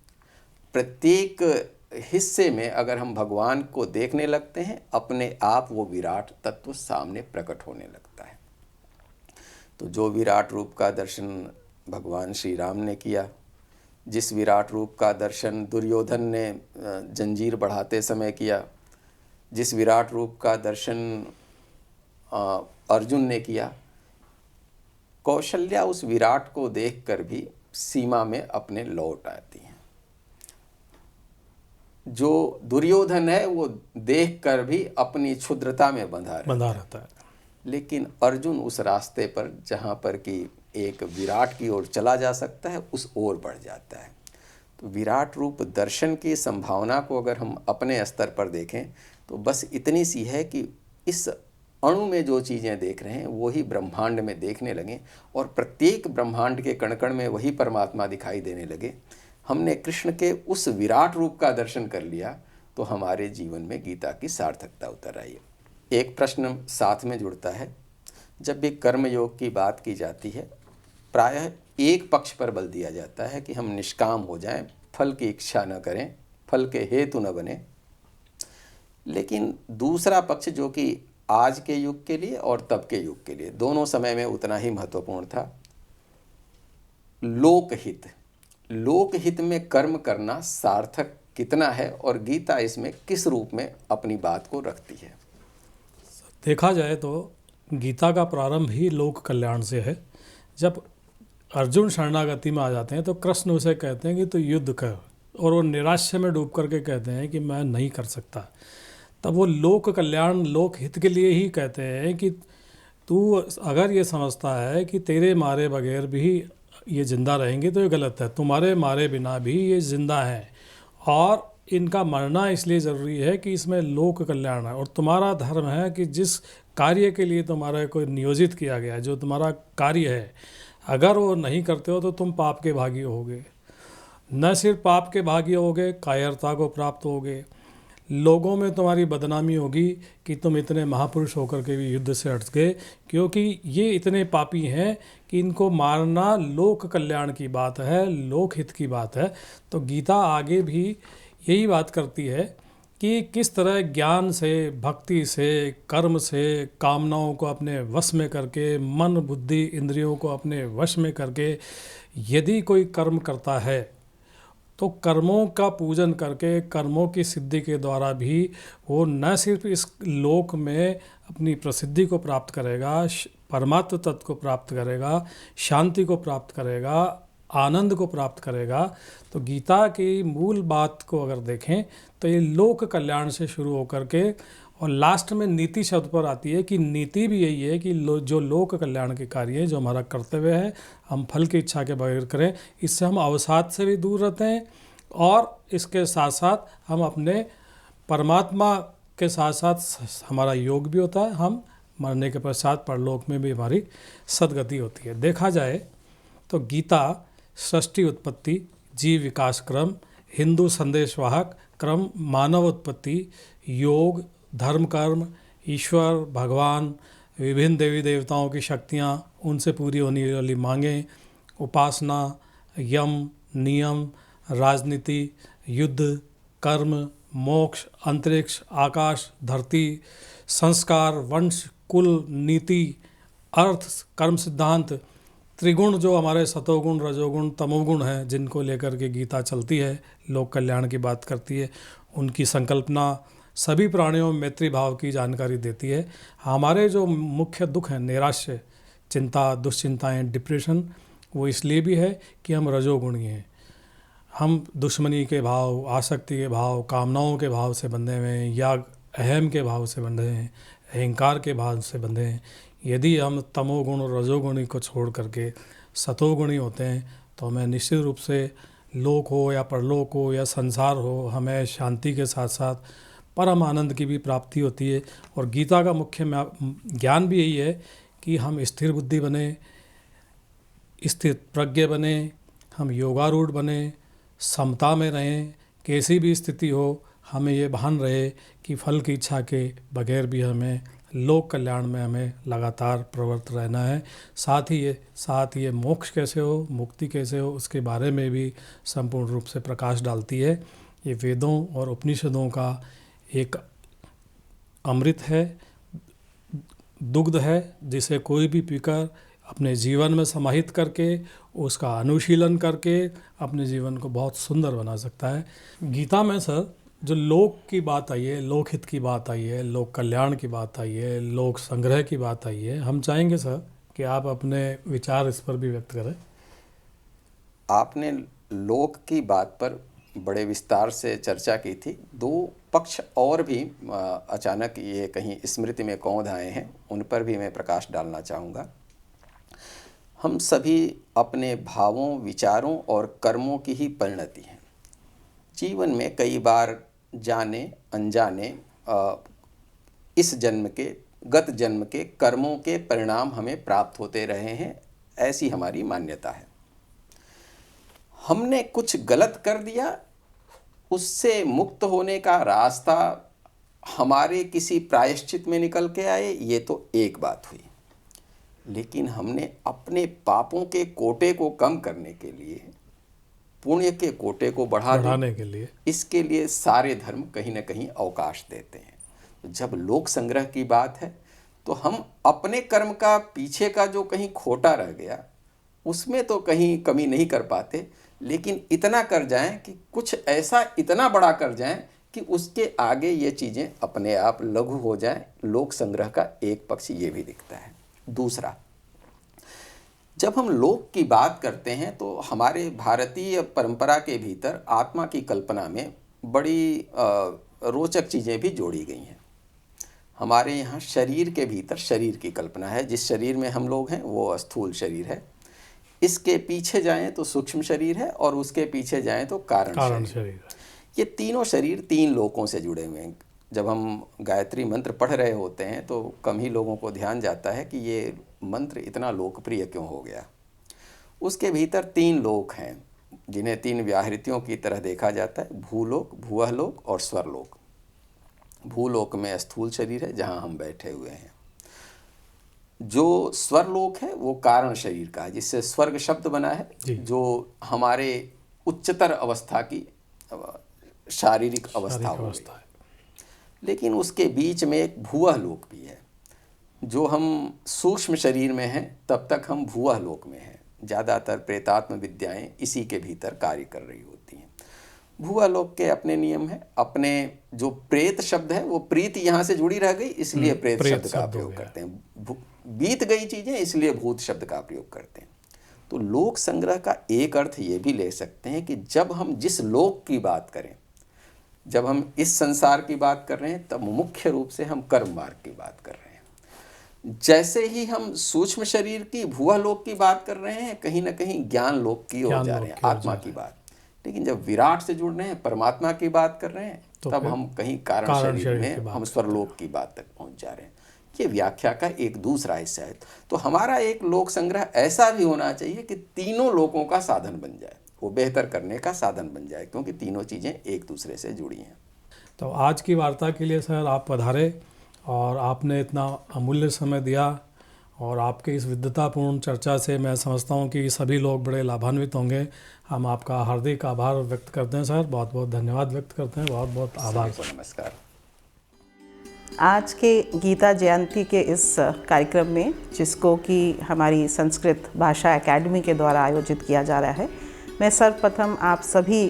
प्रत्येक हिस्से में अगर हम भगवान को देखने लगते हैं, अपने आप वो विराट तत्व सामने प्रकट होने लगता है। तो जो विराट रूप का दर्शन भगवान श्री राम ने किया, जिस विराट रूप का दर्शन दुर्योधन ने जंजीर बढ़ाते समय किया, जिस विराट रूप का दर्शन अर्जुन ने किया, कौशल्या उस विराट को देखकर भी सीमा में अपने लौट आती हैं। जो दुर्योधन है वो देखकर भी अपनी क्षुद्रता में बंधा रहता है। लेकिन अर्जुन उस रास्ते पर जहाँ पर कि एक विराट की ओर चला जा सकता है, उस ओर बढ़ जाता है। तो विराट रूप दर्शन की संभावना को अगर हम अपने स्तर पर देखें तो बस इतनी सी है कि इस अणु में जो चीज़ें देख रहे हैं वही ब्रह्मांड में देखने लगें, और प्रत्येक ब्रह्मांड के कण कण में वही परमात्मा दिखाई देने लगे। हमने कृष्ण के उस विराट रूप का दर्शन कर लिया तो हमारे जीवन में गीता की सार्थकता उतर आई है। एक प्रश्न साथ में जुड़ता है। जब भी कर्म योग की बात की जाती है, प्रायः एक पक्ष पर बल दिया जाता है कि हम निष्काम हो जाएं, फल की इच्छा न करें, फल के हेतु न बने। लेकिन दूसरा पक्ष जो कि आज के युग के लिए और तब के युग के लिए दोनों समय में उतना ही महत्वपूर्ण था, लोकहित। लोकहित में कर्म करना सार्थक कितना है और गीता इसमें किस रूप में अपनी बात को रखती है? देखा जाए तो गीता का प्रारंभ ही लोक कल्याण से है। जब अर्जुन शरणागति में आ जाते हैं तो कृष्ण उसे कहते हैं कि तू युद्ध कर, और वो निराशा में डूब करके कहते हैं कि मैं नहीं कर सकता। तब वो लोक कल्याण, लोक हित के लिए ही कहते हैं कि तू अगर ये समझता है कि तेरे मारे बगैर भी ये ज़िंदा रहेंगे तो ये गलत है। तुम्हारे मारे बिना भी ये ज़िंदा हैं और इनका मरना इसलिए ज़रूरी है कि इसमें लोक कल्याण है। और तुम्हारा धर्म है कि जिस कार्य के लिए तुम्हारा कोई नियोजित किया गया है, जो तुम्हारा कार्य है, अगर वो नहीं करते हो तो तुम पाप के भागी होगे। न सिर्फ पाप के भागी होगे, कायरता को प्राप्त होगे। लोगों में तुम्हारी बदनामी होगी कि तुम इतने महापुरुष होकर के भी युद्ध से हट गए, क्योंकि ये इतने पापी हैं कि इनको मारना लोक कल्याण की बात है, लोक हित की बात है। तो गीता आगे भी यही बात करती है कि किस तरह ज्ञान से, भक्ति से, कर्म से, कामनाओं को अपने वश में करके, मन बुद्धि इंद्रियों को अपने वश में करके यदि कोई कर्म करता है तो कर्मों का पूजन करके, कर्मों की सिद्धि के द्वारा भी वो न सिर्फ इस लोक में अपनी प्रसिद्धि को प्राप्त करेगा, परमात्म तत्व को प्राप्त करेगा, शांति को प्राप्त करेगा, आनंद को प्राप्त करेगा। तो गीता की मूल बात को अगर देखें तो ये लोक कल्याण से शुरू होकर के और लास्ट में नीति शब्द पर आती है कि नीति भी यही है कि जो लोक कल्याण के कार्य है, जो हमारा कर्तव्य है, हम फल की इच्छा के बगैर करें। इससे हम अवसाद से भी दूर रहते हैं और इसके साथ साथ हम अपने परमात्मा के साथ साथ हमारा योग भी होता है। हम मरने के पश्चात परलोक में भी हमारी सदगति होती है। देखा जाए तो गीता सृष्टि उत्पत्ति, जीव विकास क्रम, हिंदू संदेशवाहक क्रम, मानव उत्पत्ति, योग, धर्म कर्म, ईश्वर, भगवान, विभिन्न देवी देवताओं की शक्तियाँ, उनसे पूरी होने वाली मांगें, उपासना, यम, नियम, राजनीति, युद्ध, कर्म, मोक्ष, अंतरिक्ष, आकाश, धरती, संस्कार, वंश, कुल, नीति, अर्थ, कर्म सिद्धांत, त्रिगुण जो हमारे सतोगुण, रजोगुण, तमोगुण हैं, जिनको लेकर के गीता चलती है, लोक कल्याण की बात करती है, उनकी संकल्पना, सभी प्राणियों में मैत्री भाव की जानकारी देती है। हमारे जो मुख्य दुख हैं, नैराश्य, चिंता, दुश्चिंताएं, डिप्रेशन, वो इसलिए भी है कि हम रजोगुणी हैं। हम दुश्मनी के भाव, आसक्ति के भाव, कामनाओं के भाव से बंधे हुए हैं या अहम के भाव से बंधे हैं, अहंकार के भाव से बंधे हैं। यदि हम तमोगुण और रजोगुणी को छोड़ करके सतोगुणी होते हैं तो हमें निश्चित रूप से लोक हो या परलोक हो या संसार हो, हमें शांति के साथ साथ परम आनंद की भी प्राप्ति होती है। और गीता का मुख्य ज्ञान भी यही है कि हम स्थिर बुद्धि बने, स्थिर प्रज्ञ बने, हम योगारूढ़ बने, समता में रहें, कैसी भी स्थिति हो हमें ये भान रहे कि फल की इच्छा के बगैर भी हमें लोक कल्याण में हमें लगातार प्रवृत्त रहना है। साथ ही ये मोक्ष कैसे हो, मुक्ति कैसे हो, उसके बारे में भी संपूर्ण रूप से प्रकाश डालती है। ये वेदों और उपनिषदों का एक अमृत है, दुग्ध है, जिसे कोई भी पीकर अपने जीवन में समाहित करके उसका अनुशीलन करके अपने जीवन को बहुत सुंदर बना सकता है। गीता में सर जो लोक की बात आई है, लोकहित की बात आई है, लोक कल्याण की बात आई है, लोक संग्रह की बात आई है, हम चाहेंगे सर कि आप अपने विचार इस पर भी व्यक्त करें। आपने लोक की बात पर बड़े विस्तार से चर्चा की थी। दो पक्ष और भी अचानक ये कहीं स्मृति में कौंध आए हैं, उन पर भी मैं प्रकाश डालना चाहूँगा। हम सभी अपने भावों, विचारों और कर्मों की ही परिणति हैं। जीवन में कई बार जाने अनजाने इस जन्म के, गत जन्म के कर्मों के परिणाम हमें प्राप्त होते रहे हैं, ऐसी हमारी मान्यता है। हमने कुछ गलत कर दिया, उससे मुक्त होने का रास्ता हमारे किसी प्रायश्चित में निकल के आए, ये तो एक बात हुई। लेकिन हमने अपने पापों के कोटे को कम करने के लिए पुण्य के कोटे को बढ़ाने के लिए, इसके लिए सारे धर्म कहीं ना कहीं अवकाश देते हैं। तो जब लोक संग्रह की बात है तो हम अपने कर्म का पीछे का जो कहीं खोटा रह गया उसमें तो कहीं कमी नहीं कर पाते, लेकिन इतना कर जाएं कि कुछ ऐसा इतना बड़ा कर जाएं कि उसके आगे ये चीज़ें अपने आप लघु हो जाएं। लोक संग्रह का एक पक्ष ये भी दिखता है। दूसरा, जब हम लोक की बात करते हैं तो हमारे भारतीय परंपरा के भीतर आत्मा की कल्पना में बड़ी रोचक चीज़ें भी जोड़ी गई हैं। हमारे यहाँ शरीर के भीतर शरीर की कल्पना है। जिस शरीर में हम लोग हैं वो स्थूल शरीर है, इसके पीछे जाएं तो सूक्ष्म शरीर है, और उसके पीछे जाएं तो कारण शरीर है। ये तीनों शरीर तीन लोकों से जुड़े हुए हैं। जब हम गायत्री मंत्र पढ़ रहे होते हैं तो कम ही लोगों को ध्यान जाता है कि ये मंत्र इतना लोकप्रिय क्यों हो गया। उसके भीतर तीन लोक हैं जिन्हें तीन व्याहृतियों की तरह देखा जाता है: भूलोक, भुवहलोक और स्वरलोक। भूलोक में स्थूल शरीर है जहाँ हम बैठे हुए हैं। जो स्वरलोक है वो कारण शरीर का है, जिससे स्वर्ग शब्द बना है, जो हमारे उच्चतर अवस्था की शारीरिक अवस्था हो गई। लेकिन उसके बीच में एक भुवह लोक भी है। जो हम सूक्ष्म शरीर में हैं तब तक हम भुवह लोक में हैं। ज़्यादातर प्रेतात्म विद्याएं इसी के भीतर कार्य कर रही होती हैं। भुवह लोक के अपने नियम हैं। अपने जो प्रेत शब्द है वो प्रीति यहाँ से जुड़ी रह गई, इसलिए प्रेत शब्द का प्रयोग करते हैं। बीत गई चीज़ें इसलिए भूत शब्द का प्रयोग करते हैं। तो लोक संग्रह का एक अर्थ ये भी ले सकते हैं कि जब हम जिस लोक की बात करें, जब हम इस संसार की बात कर रहे हैं, तब मुख्य रूप से हम कर्म मार्ग की बात कर रहे हैं। जैसे ही हम सूक्ष्म शरीर की भुवह लोक की बात कर रहे हैं, कहीं ना कहीं ज्ञान लोक की ओर जा रहे हैं, आत्मा की बात। लेकिन जब विराट से जुड़ रहे हैं, परमात्मा की बात कर रहे हैं, तो तब हम कहीं कारण शरीर में हम स्वरलोक की बात तक पहुंच जा रहे हैं। ये व्याख्या का एक दूसरा हिस्सा है। तो हमारा एक लोक संग्रह ऐसा भी होना चाहिए कि तीनों लोकों का साधन बन जाए, वो बेहतर करने का साधन बन जाए, क्योंकि तीनों चीज़ें एक दूसरे से जुड़ी हैं। तो आज की वार्ता के लिए सर आप पधारे और आपने इतना अमूल्य समय दिया, और आपके इस विद्वतापूर्ण चर्चा से मैं समझता हूँ कि सभी लोग बड़े लाभान्वित होंगे। हम आपका हार्दिक आभार व्यक्त करते हैं सर, बहुत बहुत धन्यवाद व्यक्त करते हैं, बहुत बहुत आभार। नमस्कार। आज के गीता जयंती के इस कार्यक्रम में, जिसको कि हमारी संस्कृत भाषा एकेडमी के द्वारा आयोजित किया जा रहा है, मैं सर्वप्रथम आप सभी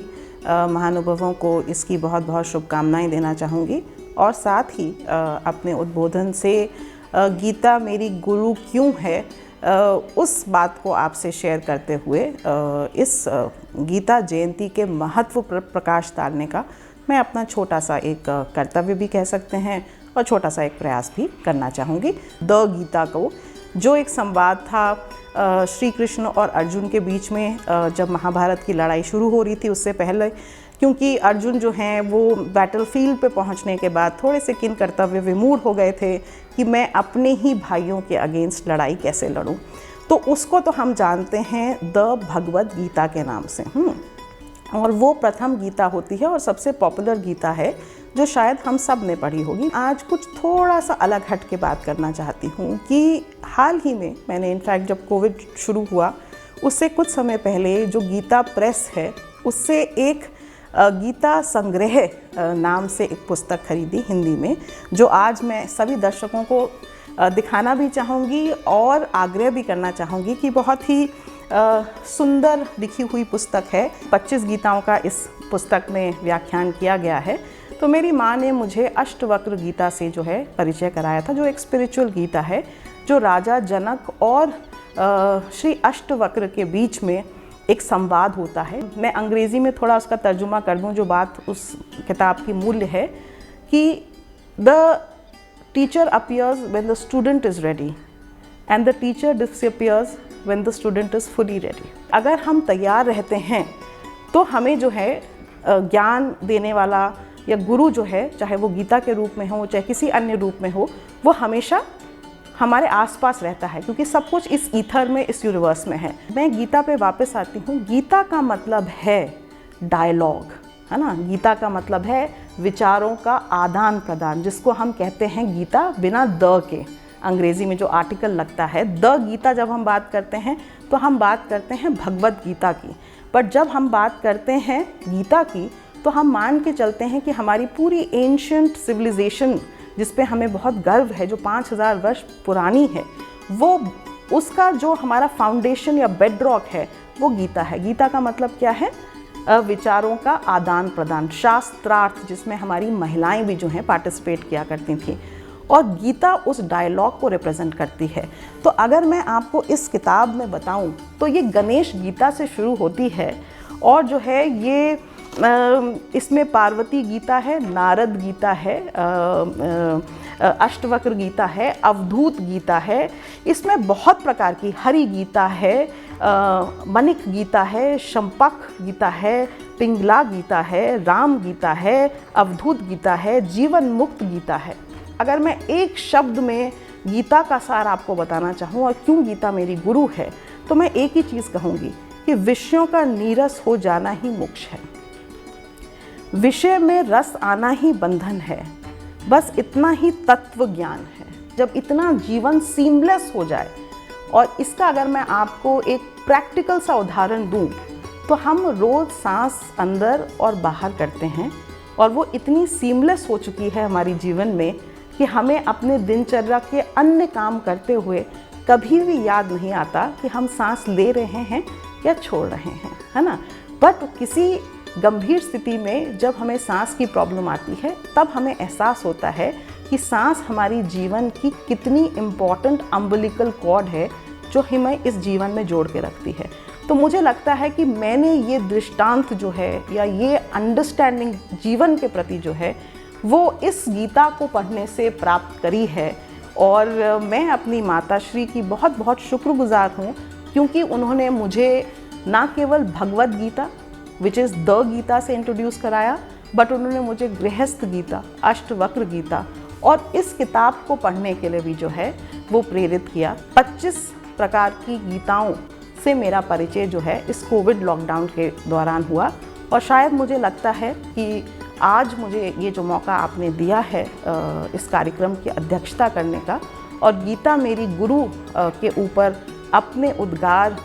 महानुभावों को इसकी बहुत बहुत शुभकामनाएं देना चाहूँगी, और साथ ही अपने उद्बोधन से गीता मेरी गुरु क्यों है उस बात को आपसे शेयर करते हुए इस गीता जयंती के महत्व पर प्रकाश डालने का मैं अपना छोटा सा एक कर्तव्य भी कह सकते हैं और छोटा सा एक प्रयास भी करना चाहूँगी। द गीता को, जो एक संवाद था श्री कृष्ण और अर्जुन के बीच में जब महाभारत की लड़ाई शुरू हो रही थी, उससे पहले, क्योंकि अर्जुन जो हैं वो बैटलफील्ड पे पहुंचने के बाद थोड़े से किन कर्तव्य विमूढ़ हो गए थे कि मैं अपने ही भाइयों के अगेंस्ट लड़ाई कैसे लड़ूं। तो उसको तो हम जानते हैं द भगवद गीता के नाम से, और वो प्रथम गीता होती है और सबसे पॉपुलर गीता है जो शायद हम सब ने पढ़ी होगी। आज कुछ थोड़ा सा अलग हट के बात करना चाहती हूँ कि हाल ही में मैंने, इनफैक्ट जब कोविड शुरू हुआ उससे कुछ समय पहले, जो गीता प्रेस है उससे एक गीता संग्रह नाम से एक पुस्तक खरीदी हिंदी में, जो आज मैं सभी दर्शकों को दिखाना भी चाहूँगी और आग्रह भी करना चाहूँगी कि बहुत ही सुंदर लिखी हुई पुस्तक है। 25 गीताओं का इस पुस्तक में व्याख्यान किया गया है। तो मेरी माँ ने मुझे अष्टवक्र गीता से जो है परिचय कराया था, जो एक स्पिरिचुअल गीता है, जो राजा जनक और श्री अष्टवक्र के बीच में एक संवाद होता है। मैं अंग्रेज़ी में थोड़ा उसका तर्जुमा कर दूं, जो बात उस किताब की मूल्य है कि the teacher appears when the student is ready and the teacher disappears when the student is fully ready. अगर हम तैयार रहते हैं तो हमें जो है ज्ञान देने वाला या गुरु जो है, चाहे वो गीता के रूप में हो चाहे किसी अन्य रूप में हो, वो हमेशा हमारे आसपास रहता है, क्योंकि सब कुछ इस ईथर में, इस यूनिवर्स में है। मैं गीता पे वापस आती हूँ। गीता का मतलब है डायलॉग, है ना। गीता का मतलब है विचारों का आदान प्रदान, जिसको हम कहते हैं गीता बिना द के, अंग्रेजी में जो आर्टिकल लगता है द गीता। जब हम बात करते हैं तो हम बात करते हैं भगवत गीता की, बट जब हम बात करते हैं गीता की तो हम मान के चलते हैं कि हमारी पूरी एंशिएंट सिविलाइजेशन जिस पे हमें बहुत गर्व है, जो 5000 वर्ष पुरानी है, वो उसका जो हमारा फाउंडेशन या बेडरॉक है वो गीता है। गीता का मतलब क्या है? विचारों का आदान प्रदान, शास्त्रार्थ, जिसमें हमारी महिलाएं भी जो हैं पार्टिसिपेट किया करती थी, और गीता उस डायलॉग को रिप्रेजेंट करती है। तो अगर मैं आपको इस किताब में बताऊं तो ये गणेश गीता से शुरू होती है, और जो है ये इसमें पार्वती गीता है, नारद गीता है, अष्टवक्र गीता है, अवधूत गीता है, इसमें बहुत प्रकार की, हरि गीता है, मणिक गीता है, शंपक गीता है, पिंगला गीता है, राम गीता है, अवधूत गीता है, जीवन मुक्त गीता है। अगर मैं एक शब्द में गीता का सार आपको बताना चाहूँ और क्यों गीता मेरी गुरु है, तो मैं एक ही चीज़ कहूँगी कि विषयों का नीरस हो जाना ही मोक्ष है, विषय में रस आना ही बंधन है, बस इतना ही तत्व ज्ञान है। जब इतना जीवन सीमलेस हो जाए, और इसका अगर मैं आपको एक प्रैक्टिकल सा उदाहरण दूं, तो हम रोज़ सांस अंदर और बाहर करते हैं, और वो इतनी सीमलेस हो चुकी है हमारी जीवन में कि हमें अपने दिनचर्या के अन्य काम करते हुए कभी भी याद नहीं आता कि हम सांस ले रहे हैं या छोड़ रहे हैं, है ना। बट किसी गंभीर स्थिति में जब हमें सांस की प्रॉब्लम आती है, तब हमें एहसास होता है कि सांस हमारी जीवन की कितनी इम्पॉर्टेंट अम्बिलिकल कॉर्ड है जो हमें इस जीवन में जोड़ के रखती है। तो मुझे लगता है कि मैंने ये दृष्टांत जो है, या ये अंडरस्टैंडिंग जीवन के प्रति जो है, वो इस गीता को पढ़ने से प्राप्त करी है। और मैं अपनी माताश्री की बहुत बहुत शुक्रगुजार हूँ, क्योंकि उन्होंने मुझे ना केवल Bhagavad Gita which is the Gita से इंट्रोड्यूस कराया, बट उन्होंने मुझे गृहस्थ गीता, अष्टवक्र गीता और इस किताब को पढ़ने के लिए भी जो है वो प्रेरित किया। 25 प्रकार की गीताओं से मेरा परिचय जो है इस कोविड लॉकडाउन के दौरान हुआ, और शायद मुझे लगता है कि आज मुझे ये जो मौका आपने दिया है इस कार्यक्रम की अध्यक्षता करने का, और गीता मेरी गुरु के ऊपर अपने उद्गार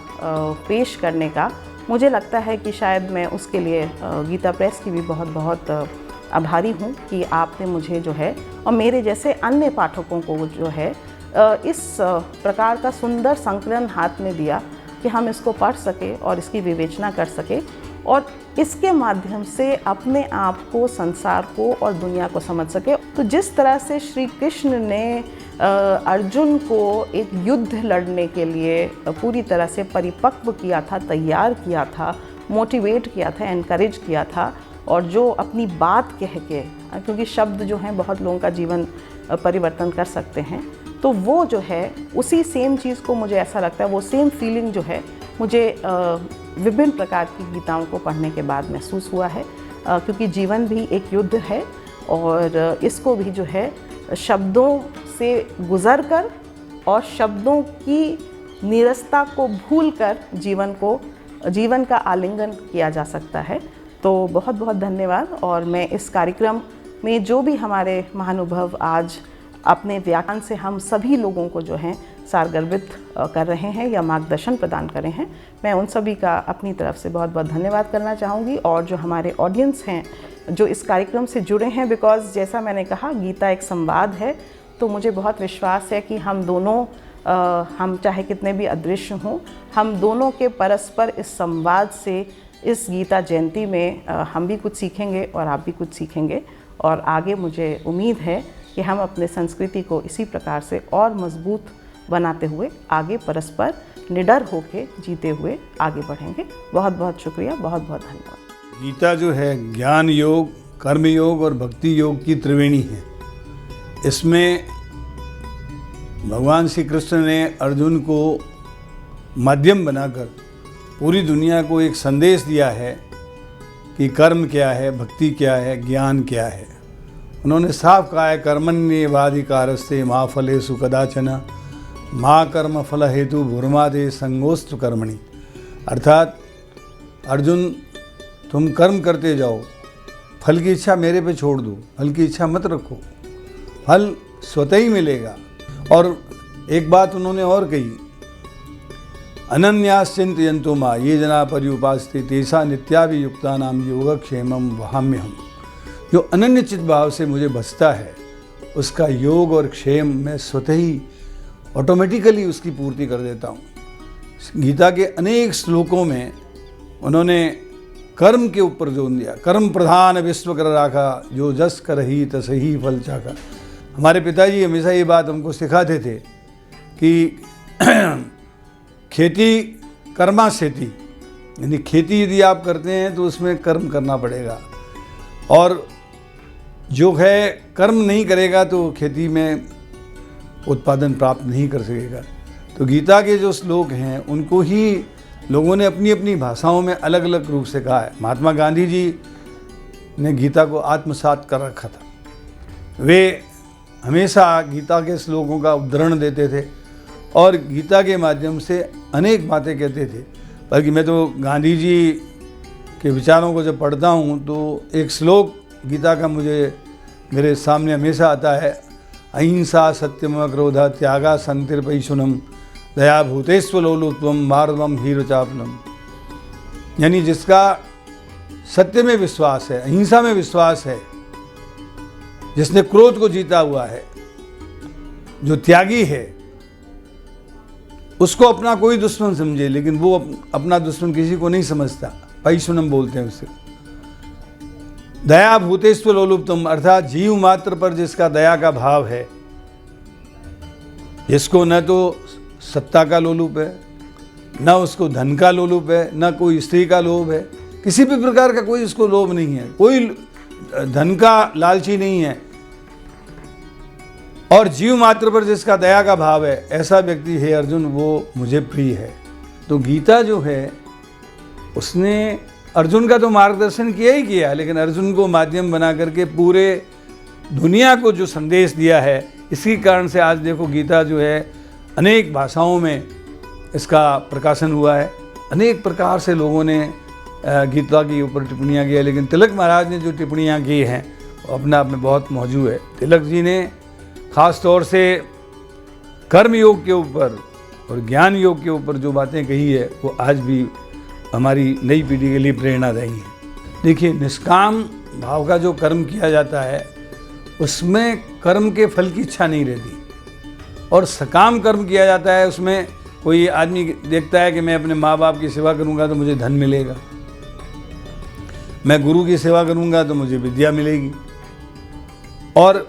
पेश करने का, मुझे लगता है कि शायद मैं उसके लिए गीता प्रेस की भी बहुत बहुत आभारी हूँ कि आपने मुझे जो है, और मेरे जैसे अन्य पाठकों को जो है, इस प्रकार का सुंदर संकलन हाथ में दिया कि हम इसको पढ़ सके और इसकी विवेचना कर सके, और इसके माध्यम से अपने आप को, संसार को और दुनिया को समझ सके। तो जिस तरह से श्री कृष्ण ने अर्जुन को एक युद्ध लड़ने के लिए पूरी तरह से परिपक्व किया था, तैयार किया था, मोटिवेट किया था, एनकरेज किया था, और जो अपनी बात कह के, क्योंकि शब्द जो हैं बहुत लोगों का जीवन परिवर्तन कर सकते हैं, तो वो जो है उसी सेम चीज़ को, मुझे ऐसा लगता है वो सेम फीलिंग जो है मुझे विभिन्न प्रकार की गीताओं को पढ़ने के बाद महसूस हुआ है, क्योंकि जीवन भी एक युद्ध है, और इसको भी जो है शब्दों से गुज़र कर और शब्दों की नीरसता को भूलकर जीवन का आलिंगन किया जा सकता है। तो बहुत बहुत धन्यवाद। और मैं इस कार्यक्रम में जो भी हमारे महानुभव आज अपने व्याख्यान से हम सभी लोगों को जो हैं सारगर्भित कर रहे हैं या मार्गदर्शन प्रदान कर रहे हैं, मैं उन सभी का अपनी तरफ से बहुत बहुत धन्यवाद करना चाहूँगी। और जो हमारे ऑडियंस हैं जो इस कार्यक्रम से जुड़े हैं, बिकॉज़ जैसा मैंने कहा गीता एक संवाद है, तो मुझे बहुत विश्वास है कि हम दोनों हम चाहे कितने भी अदृश्य हों, हम दोनों के परस्पर इस संवाद से इस गीता जयंती में हम भी कुछ सीखेंगे और आप भी कुछ सीखेंगे। और आगे मुझे उम्मीद है कि हम अपने संस्कृति को इसी प्रकार से और मजबूत बनाते हुए आगे परस्पर निडर होके जीते हुए आगे बढ़ेंगे। बहुत बहुत शुक्रिया, बहुत बहुत धन्यवाद। गीता जो है ज्ञान योग, कर्म योग और भक्ति योग की त्रिवेणी है। इसमें भगवान श्री कृष्ण ने अर्जुन को माध्यम बनाकर पूरी दुनिया को एक संदेश दिया है कि कर्म क्या है, भक्ति क्या है, ज्ञान क्या है। उन्होंने साफ कहा है, कर्मण्येवाधिकारस्ते मा फलेषु कदाचन मा कर्म फल हेतु भूर्मादे संगोस्तु कर्मणि। अर्थात अर्जुन, तुम कर्म करते जाओ, फल की इच्छा मेरे पे छोड़ दो, फल की इच्छा मत रखो, फल स्वतः ही मिलेगा। और एक बात उन्होंने और कही, अनन्याश्चिंतयन्तो मां ये जना पर्युपास्ते तेषा नित्याभियुक्ता नाम योगक्षेमम वहाम्यहम। जो अनन्य चित भाव से मुझे बचता है उसका योग और क्षेम मैं स्वतः ही ऑटोमेटिकली उसकी पूर्ति कर देता हूँ। गीता के अनेक श्लोकों में उन्होंने कर्म के ऊपर जोर दिया, कर्म प्रधान विश्व कर राखा, जो जस करही तसही फल चाखा। हमारे पिताजी हमेशा ये बात हमको सिखाते थे कि खेती कर्मा सेती, यानी खेती यदि आप करते हैं तो उसमें कर्म करना पड़ेगा, और जो है कर्म नहीं करेगा तो खेती में उत्पादन प्राप्त नहीं कर सकेगा। तो गीता के जो श्लोक हैं उनको ही लोगों ने अपनी अपनी भाषाओं में अलग अलग रूप से कहा है। महात्मा गांधी जी ने गीता को आत्मसात कर रखा था। वे हमेशा गीता के श्लोकों का उद्धरण देते थे और गीता के माध्यम से अनेक बातें कहते थे। बल्कि मैं तो गांधी जी के विचारों को जब पढ़ता हूँ तो एक श्लोक गीता का मेरे सामने हमेशा आता है, अहिंसा सत्यम क्रोध त्यागा संतिर्पैशुनम दया भूतेस्वलोलुत्वम मार्दवम हीरोचापनम। यानी जिसका सत्य में विश्वास है, अहिंसा में विश्वास है, जिसने क्रोध को जीता हुआ है, जो त्यागी है, उसको अपना कोई दुश्मन समझे, लेकिन वो अपना दुश्मन किसी को नहीं समझता। पैशुनम बोलते हैं उससे। दया भूतेस्व लोलुप्तम, अर्थात जीव मात्र पर जिसका दया का भाव है, जिसको न तो सत्ता का लोलुप है, न उसको धन का लोलुप है, न कोई स्त्री का लोभ है, किसी भी प्रकार का कोई इसको लोभ नहीं है, कोई धन का लालची नहीं है, और जीव मात्र पर जिसका दया का भाव है, ऐसा व्यक्ति है अर्जुन, वो मुझे प्रिय है। तो गीता जो है उसने अर्जुन का तो मार्गदर्शन किया ही किया, लेकिन अर्जुन को माध्यम बना करके पूरे दुनिया को जो संदेश दिया है, इसी कारण से आज देखो गीता जो है अनेक भाषाओं में इसका प्रकाशन हुआ है। अनेक प्रकार से लोगों ने गीता के ऊपर टिप्पणियाँ की है, लेकिन तिलक महाराज ने जो टिप्पणियाँ की हैं वो अपने आप में बहुत मौजूद है। तिलक जी ने ख़ास तौर से कर्म योग के ऊपर और ज्ञान योग के ऊपर जो बातें कही है वो आज भी हमारी नई पीढ़ी के लिए प्रेरणादायी है। देखिए, निष्काम भाव का जो कर्म किया जाता है उसमें कर्म के फल की इच्छा नहीं रहती, और सकाम कर्म किया जाता है उसमें कोई आदमी देखता है कि मैं अपने माँ बाप की सेवा करूँगा तो मुझे धन मिलेगा, मैं गुरु की सेवा करूँगा तो मुझे विद्या मिलेगी। और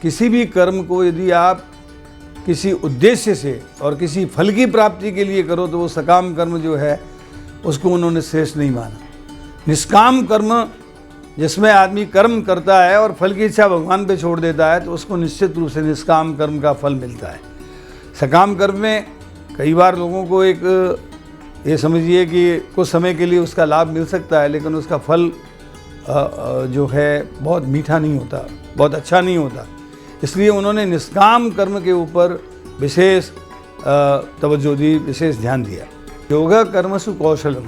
किसी भी कर्म को यदि आप किसी उद्देश्य से और किसी फल की प्राप्ति के लिए करो तो वो सकाम कर्म जो है उसको उन्होंने श्रेष्ठ नहीं माना। निष्काम कर्म जिसमें आदमी कर्म करता है और फल की इच्छा भगवान पे छोड़ देता है तो उसको निश्चित रूप से निष्काम कर्म का फल मिलता है। सकाम कर्म में कई बार लोगों को एक ये समझिए कि कुछ समय के लिए उसका लाभ मिल सकता है, लेकिन उसका फल जो है बहुत मीठा नहीं होता, बहुत अच्छा नहीं होता। इसलिए उन्होंने निष्काम कर्म के ऊपर विशेष तवज्जो दी, विशेष ध्यान दिया। योगा कर्मसु कौशलम,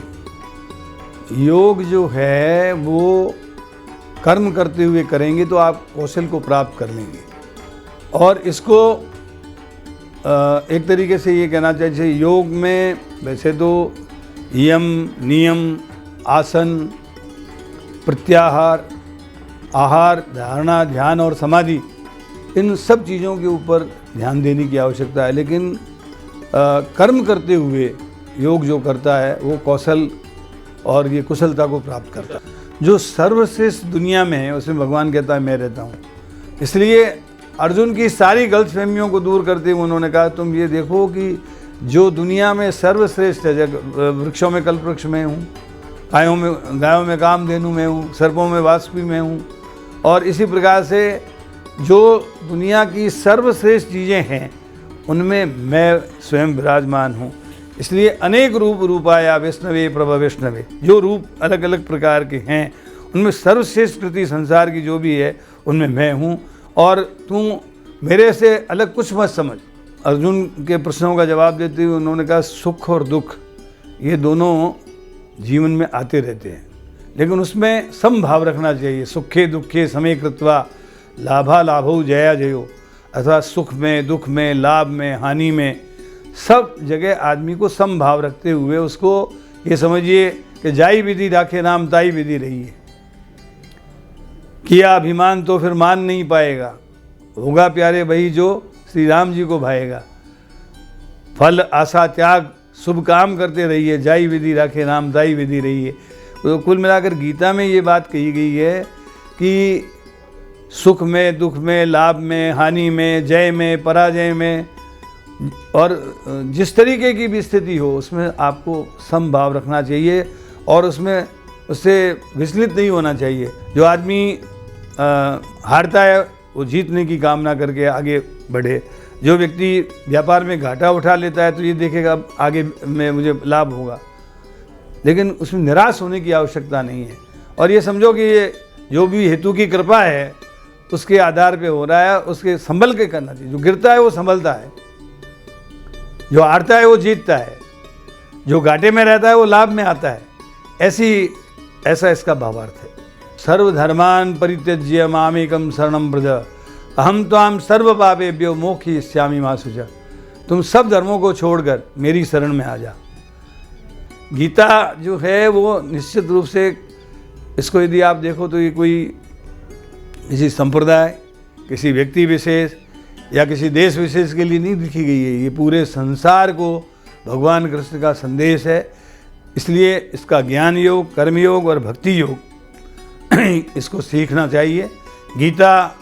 योग जो है वो कर्म करते हुए करेंगे तो आप कौशल को प्राप्त कर लेंगे। और इसको एक तरीके से ये कहना चाहिए, योग में वैसे तो यम, नियम, आसन, प्रत्याहार, आहार, धारणा, ध्यान और समाधि, इन सब चीज़ों के ऊपर ध्यान देने की आवश्यकता है। लेकिन कर्म करते हुए योग जो करता है वो कौशल और ये कुशलता को प्राप्त करता है। जो सर्वश्रेष्ठ दुनिया में है उसमें भगवान कहता है मैं रहता हूँ। इसलिए अर्जुन की सारी गलतफहमियों को दूर करते हुए उन्होंने कहा तुम ये देखो कि जो दुनिया में सर्वश्रेष्ठ है, वृक्षों में कल्पवृक्ष में हूँ, गायों में कामधेनु में हूँ, सर्पों में वासुकी में हूँ, और इसी प्रकार से जो दुनिया की सर्वश्रेष्ठ चीज़ें हैं उनमें मैं स्वयं विराजमान हूँ। इसलिए अनेक रूप रूपाया वैष्णवे प्रभ वैष्णवे, जो रूप अलग अलग प्रकार के हैं उनमें सर्वश्रेष्ठ कृति संसार की जो भी है उनमें मैं हूँ, और तू मेरे से अलग कुछ मत समझ। अर्जुन के प्रश्नों का जवाब देते हुए उन्होंने कहा सुख और दुख ये दोनों जीवन में आते रहते हैं, लेकिन उसमें समभाव रखना चाहिए। सुखे दुखे समे कृत्वा लाभा लाभो जया जयो, अथवा सुख में, दुख में, लाभ में, हानि में, सब जगह आदमी को समभाव रखते हुए उसको ये समझिए कि जाई विधि राखे नाम ताई विधि रही है। किया अभिमान तो फिर मान नहीं पाएगा, होगा प्यारे वही जो श्री राम जी को भाएगा। फल आशा त्याग शुभ काम करते रहिए, जाई विधि राखे नाम ताई विधि रही है। तो कुल मिलाकर गीता में ये बात कही गई है कि सुख में, दुख में, लाभ में, हानि में, जय में, पराजय में, और जिस तरीके की भी स्थिति हो उसमें आपको समभाव रखना चाहिए और उसमें उससे विचलित नहीं होना चाहिए। जो आदमी हारता है वो जीतने की कामना करके आगे बढ़े। जो व्यक्ति व्यापार में घाटा उठा लेता है तो ये देखेगा अब आगे में मुझे लाभ होगा, लेकिन उसमें निराश होने की आवश्यकता नहीं है। और ये समझो कि ये जो भी हेतु की कृपा है उसके आधार पे हो रहा है, उसके संभल के करना चाहिए। जो गिरता है वो संभलता है, जो हारता है वो जीतता है, जो घाटे में रहता है वो लाभ में आता है। ऐसा इसका भावार्थ है। सर्वधर्मान परित्यज्य मामेकम शरणम व्रज अहम त्वाम सर्व पापेभ्यो मोक्षयिष्यामि मा शुचः। तुम सब धर्मों को छोड़कर मेरी शरण में आ जा। गीता जो है वो निश्चित रूप से, इसको यदि आप देखो तो ये कोई किसी संप्रदाय, किसी व्यक्ति विशेष या किसी देश विशेष के लिए नहीं लिखी गई है। ये पूरे संसार को भगवान कृष्ण का संदेश है। इसलिए इसका ज्ञान योग, कर्म योग और भक्ति योग इसको सीखना चाहिए। गीता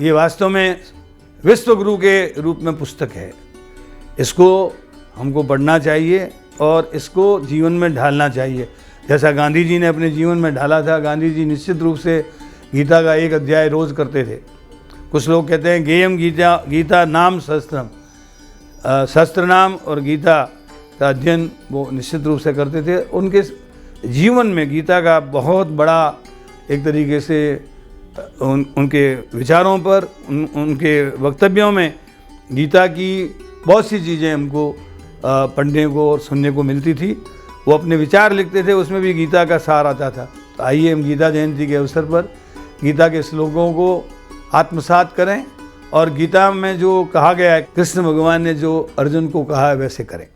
ये वास्तव में विश्व गुरु के रूप में पुस्तक है। इसको हमको पढ़ना चाहिए और इसको जीवन में ढालना चाहिए। जैसा गांधी जी ने अपने जीवन में ढाला था। गांधी जी निश्चित रूप से गीता का एक अध्याय रोज करते थे। कुछ लोग कहते हैं गेयम गीता, गीता नाम शस्त्रम, शस्त्र नाम और गीता का अध्ययन वो निश्चित रूप से करते थे। उनके जीवन में गीता का बहुत बड़ा एक तरीके से उनके विचारों पर, उनके वक्तव्यों में गीता की बहुत सी चीज़ें हमको पढ़ने को और सुनने को मिलती थी। वो अपने विचार लिखते थे, उसमें भी गीता का सार आता था। तो आइए हम गीता जयंती के अवसर पर गीता के श्लोकों को आत्मसात करें और गीता में जो कहा गया है, कृष्ण भगवान ने जो अर्जुन को कहा है वैसे करें।